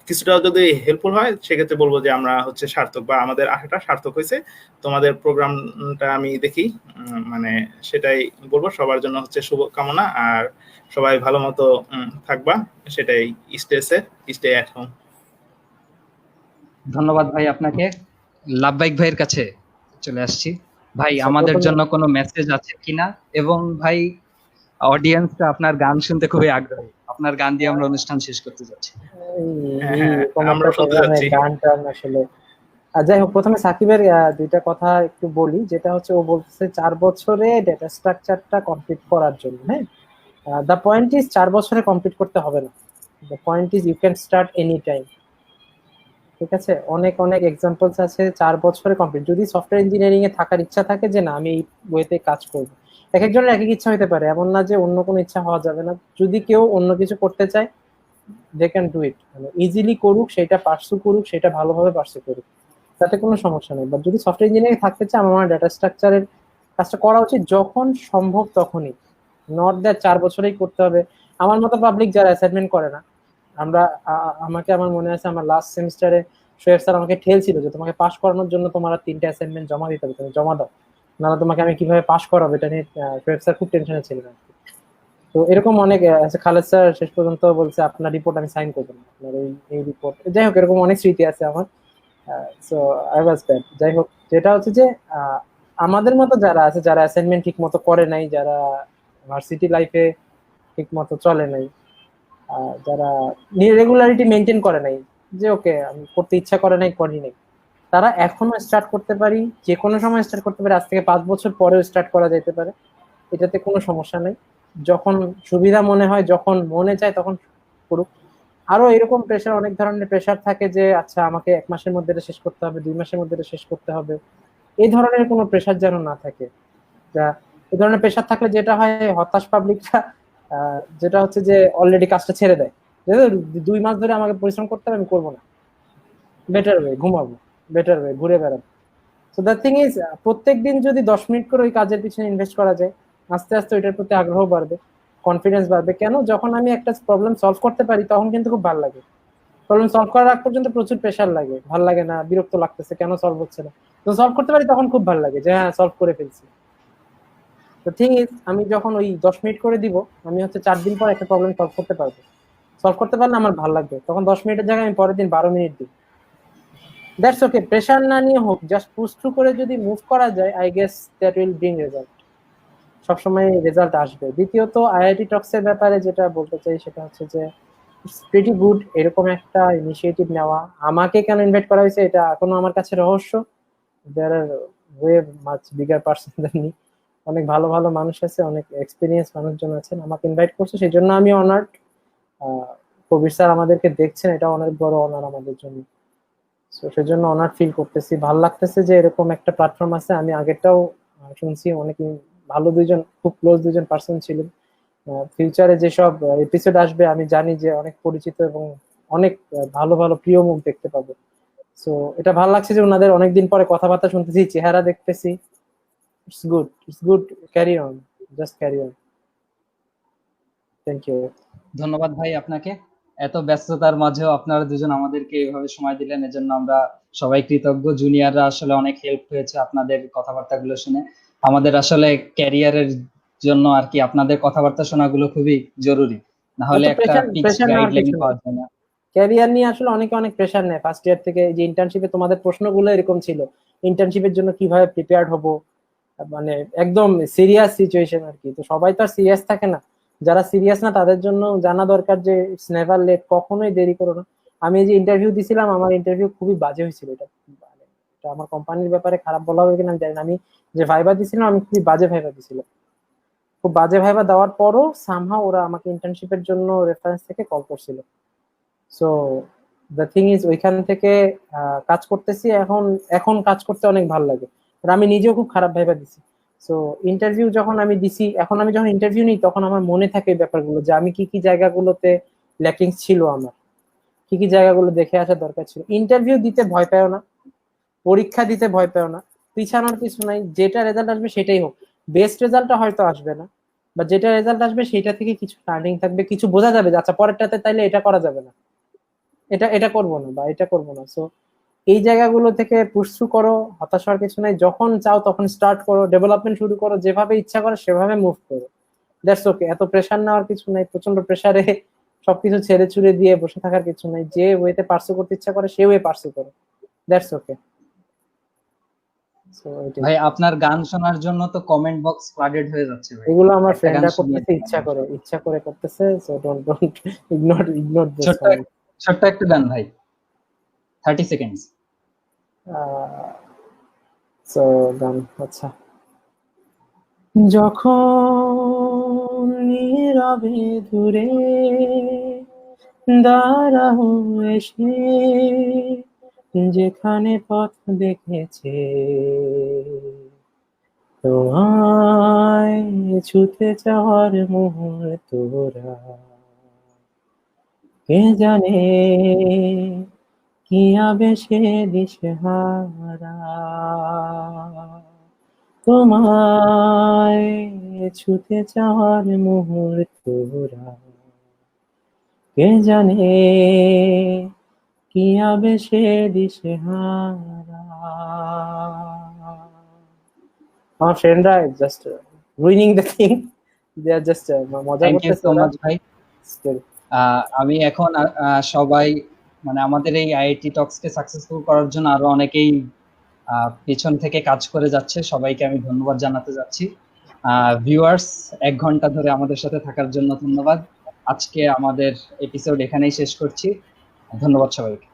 S3: কিছুটা যদি হেল্পফুল হয় সেক্ষেত্রে বলবো যে আমরা সার্থক বা আমাদের আশাটা সার্থক হয়েছে। তোমাদের প্রোগ্রামটা আমি দেখি, মানে সেটাই বলবো। সবার জন্য শুভকামনা, আর সবাই ভালো মতো থাকবা, সেটাই। Stay safe, stay at home.
S1: ধন্যবাদ ভাই আপনাকে। লাভবাহিক ভাইয়ের কাছে চলে আসছি। ভাই আমাদের জন্য কোনো মেসেজ আছে কিনা? এবং ভাই অডিয়েন্সটা আপনার গান শুনতে খুবই আগ্রহী, আপনার গান দিয়ে আমরা অনুষ্ঠান শেষ করতে যাচ্ছি।
S3: আমরা শুনতে যাচ্ছি
S4: গানটা আসলে। যাই হোক, প্রথমে সাকিবের দুইটা কথা একটু বলি, যেটা ও বলতেছে 4 বছরে ডেটা স্ট্রাকচারটা কমপ্লিট করার জন্য। হ্যাঁ, দ্য পয়েন্ট ইজ 4 বছরে কমপ্লিট করতে হবে না। The point is you can start any time. ঠিক আছে, অনেক অনেক এক্সাম্পলস আছে 4 বছরে কমপ্লিট। যদি সফটওয়্যার ইঞ্জিনিয়ারিং এ থাকার ইচ্ছা থাকে যে না আমি এই ওয়েতে কাজ করব, এক একজনের এক এক ইচ্ছা হতে পারে, এমন না যে অন্য কোনো ইচ্ছা হওয়া যাবে না। যদি কেউ অন্য কিছু করতে চায় দে ক্যান ডু ইট, মানে ইজিলি করুক, সেটা পার্সু করুক, সেটা ভালোভাবে পার্সু করুক, তাতে কোনো সমস্যা নেই। বাট যদি সফটওয়্যার ইঞ্জিনিয়ারিং থাকতে চায়, আমার ডাটা স্ট্রাকচারের কাজটা করা উচিত যখন সম্ভব তখনই, নট দ্যাট 4 বছরেই করতে হবে। আমার মতো পাবলিক যারা অ্যাসাইনমেন্ট করে না, আমার মনে আছে আমার লাস্ট সেমিস্টারে শোয়েব স্যার আমাকে ঠেলছিল যে তোমাকে পাস করানোর জন্য তোমার 3টা অ্যাসাইনমেন্ট জমা দিতে হবে, তুমি জমা দাও, নাহলে তোমাকে আমি কিভাবে পাস করাবো এটা নিয়ে শোয়েব স্যার খুব টেনশনে ছিলেন। তো এরকম অনেক খালেদ স্যার শেষ পর্যন্ত বলছে আপনার রিপোর্ট আমি সাইন করবো না, আপনার এই রিপোর্ট। যাই হোক, এরকম অনেক স্মৃতি আছে আমার। So I was bad. যাই হোক, যেটা যে আমাদের মতো যারা আছে, যারা অ্যাসাইনমেন্ট ঠিক মতো করে নাই, যারা ভার্সিটি লাইফে ঠিক মতো চলে নাই, যারা রেগুলারিটি মেনটেন করে নাই, যে ওকে আমি করতে ইচ্ছা করে নাই, করি নাই, তারা এখনো স্টার্ট করতে পারি, যে কোনো সময় স্টার্ট করতে পারে। আজ থেকে 5 বছর পরেও স্টার্ট করা যেতে পারে, এটাতে কোনো সমস্যা নেই। যখন সুবিধা মনে হয়, যখন মনে চায় তখন করুক। আরো এরকম প্রেশার, অনেক ধরনের প্রেশার থাকে যে আচ্ছা আমাকে 1 মাসের মধ্যে এটা শেষ করতে হবে, 2 মাসের মধ্যে এটা শেষ করতে হবে, এই ধরনের কোনো প্রেশার যেন না থাকে। এই ধরনের প্রেশার থাকলে যেটা হয়, হতাশ পাবলিকরা যেটা যে অলরেডি কাজটা ছেড়ে দেয়, 2 মাস ধরে আমাকে পরিশ্রম করতে হবে, আমি করবো না, বেটার ওয়ে ঘুমাবো, বেটার ওয়ে ঘুরে বেড়াবো। সো দ্য থিং ইজ, প্রত্যেকদিন যদি 10 মিনিট করে ওই কাজের পিছনে ইনভেস্ট করা যায়, আস্তে আস্তে ওইটার প্রতি আগ্রহ বাড়বে, কনফিডেন্স বাড়বে। কেন? যখন আমি একটা প্রবলেম সলভ করতে পারি তখন কিন্তু খুব ভালো লাগে। প্রবলেম সলভ করার আগ পর্যন্ত প্রচুর প্রেশার লাগে, ভালো লাগে না, বিরক্ত লাগতেছে, কেন সলভ হচ্ছে না। তো সলভ করতে পারি তখন খুব ভালো লাগে যে হ্যাঁ সলভ করে ফেলছি। তো থিং ইজ, আমি যখন ওই 10 মিনিট করে দিব, আমি 4 দিন পর একটা প্রবলেম সলভ করতে পারবো। সলভ করতে পারলে আমার ভালো লাগবে, তখন 10 মিনিটের জায়গায় আমি পরের দিন 12 মিনিট দিই। দ্যাটস ওকে, প্রেশার না নিয়ে হোক, জাস্ট পুশ থ্রু করে যদি মুভ করা যায়, I guess that will bring result, সবসময় রেজাল্ট আসবে। দ্বিতীয়ত আইআইটি টক্সের ব্যাপারে যেটা বলতে চাই সেটা হচ্ছে যে ইটস প্রিটি গুড এরকম একটা ইনিশিয়েটিভ নেওয়া। আমাকে কেন ইনভাইট করা হয়েছে এটা এখনো আমার কাছে রহস্য। There are way much bigger person than me, অনেক ভালো ভালো মানুষ আছে, অনেক এক্সপিরিয়েন্স মানুষজন আছেন, আমাকে ইনভাইট করছে, সেই জন্য আমি অনার্ড। কবির স্যার আমাদেরকে দেখছেন, এটা অনেক বড় অনার আমাদের জন্য। তো সেজন্য অনার ফিল করতেছি, ভালো লাগতেছে যে এরকম একটা প্ল্যাটফর্ম আছে। আমি আগেরটাও শুনছি, অনেক ভালো দুইজন, খুব ক্লোজ দুইজন পার্সন ছিলেন। ফিউচারে যেসব এপিসোড আসবে আমি জানি যে অনেক পরিচিত এবং অনেক ভালো ভালো প্রিয় মুখ দেখতে পাবো। সো এটা ভালো লাগছে যে ওনাদের অনেকদিন পরে কথাবার্তা শুনতেছি, চেহারা দেখতেছি। It's good, it's good, carry on, just carry on. Thank you.
S1: ধন্যবাদ ভাই আপনাকে, এত ব্যস্ততার মাঝেও আপনারা দুজন আমাদেরকে এইভাবে সময় দিলেন, এজন্য আমরা সবাই কৃতজ্ঞ। জুনিয়ররা আসলে অনেক হেল্প হয়েছে আপনাদের কথাবার্তাগুলো শুনে। আমাদের আসলে ক্যারিয়ারের জন্য আর কি আপনাদের কথাবার্তা শোনাগুলো খুবই জরুরি, না হলে একটা ফিক্সড গাইডলাইন পাওয়া যায় না।
S4: ক্যারিয়ার নিয়ে আসলে অনেকে অনেক প্রেশার নেয় ফার্স্ট ইয়ার থেকে, যে ইন্টার্নশিপে তোমাদের প্রশ্নগুলো এরকম ছিল, ইন্টার্নশিপের জন্য কিভাবে প্রিপেয়ার্ড হবো, মানে একদম সিরিয়াস সিচুয়েশন আর কি। তো সবাই তো আর সিরিয়াস থাকে না, যারা সিরিয়াস না তাদের জন্য জানা দরকার যে ইটস নেভার লেট, কখনোই দেরি করো না। আমি যে ইন্টারভিউ দিছিলাম, আমার ইন্টারভিউ খুবই বাজে হয়েছিল। এটা আমার কোম্পানির ব্যাপারে খারাপ বলা হবে কিনা আমি জানি না, আমি যে ভাইবা দিছিলাম আমি খুবই বাজে ভাইবা দিছিলাম। খুব বাজে ভাইবা দেওয়ার পরও সামহাও ওরা আমাকে ইন্টার্নশিপের জন্য রেফারেন্স থেকে কল করছিল। সো দ্য থিং ইজ, ওইখান থেকে কাজ করতেছি, এখন এখন কাজ করতে অনেক ভালো লাগে। আর আমি নিজেও খুব খারাপ ভাইবা দিছি। সো ইন্টারভিউ যখন আমি দিছি, এখন আমি যখন ইন্টারভিউ নিই তখন আমার মনে থাকে এই ব্যাপারগুলো, যে আমি কি কি জায়গাগুলোতে ল্যাকিংস ছিল, আমার কি কি জায়গাগুলো দেখে আসা দরকার ছিল। ইন্টারভিউ দিতে ভয় পেও না, পরীক্ষা দিতে ভয় পেও না, পিছানোর কিছু নাই, যেটা রেজাল্ট আসবে সেটাই হোক। বেস্ট রেজাল্টটা হয়তো আসবে না, বা যেটা রেজাল্ট আসবে সেটা থেকে কিছু লার্নিং থাকবে, কিছু বোঝা যাবে যে আচ্ছা পরেরটাতে তাইলে এটা করা যাবে না, এটা এটা করবো না বা এটা করবো না। সো এই জায়গাগুলো থেকে পুরসু করো, হতাশ হওয়ার কিছু নাই, যখন চাও তখন স্টার্ট করো, ডেভেলপমেন্ট শুরু করো, যেভাবে ইচ্ছা করো সেভাবে মুভ করো। দ্যাটস ওকে, এত প্রেশার নেওয়ার কিছু নাই, প্রচন্ড প্রেশারে সবকিছু ছেড়ে ছুড়ে দিয়ে বসে থাকার কিছু নাই, যে ওয়েতে পার্সু করতে ইচ্ছা করে সে ওয়ে পার্সু করো, দ্যাটস ওকে।
S1: ভাই আপনার গান শোনার জন্য তো কমেন্ট বক্স ফ্লাডেড হয়ে যাচ্ছে ভাই।
S4: এগুলো আমার ফ্রেন্ডরা করতেছে, ইচ্ছা করে করতেছে। So don't ignore this.
S1: ছোট্ট একটা গান ভাই, 30 সেকেন্ডস।
S4: সো গান, আচ্ছা। যখন নীরবে দূরে দাঁড়াও এসে, যেখানে পথ দেখেছে তোমায় ছুতে যাওয়ার মুহূর্তরা, কে জানে কি আবেশে দিশেহারা, তোমায় ছুতে যাওয়ার মুহূর্তরা, কে জানে কি আবেশে দিশেহারা। আমার ফ্রেন্ডরা just ruining the thing, they are just মজা করতেছে।
S1: থ্যাংক ইউ সো মাচ ভাই। আমি এখন সবাই মানে আমাদের এই আইআইটি টক্স কে সাকসেসফুল করার জন্য আরো অনেকেই পেছন থেকে কাজ করে যাচ্ছে, সবাইকে আমি ধন্যবাদ জানাতে যাচ্ছি। ভিউয়ার্স, 1 ঘন্টা ধরে আমাদের সাথে থাকার জন্য ধন্যবাদ। আজকে আমাদের এপিসোড এখানেই শেষ করছি, ধন্যবাদ সবাইকে।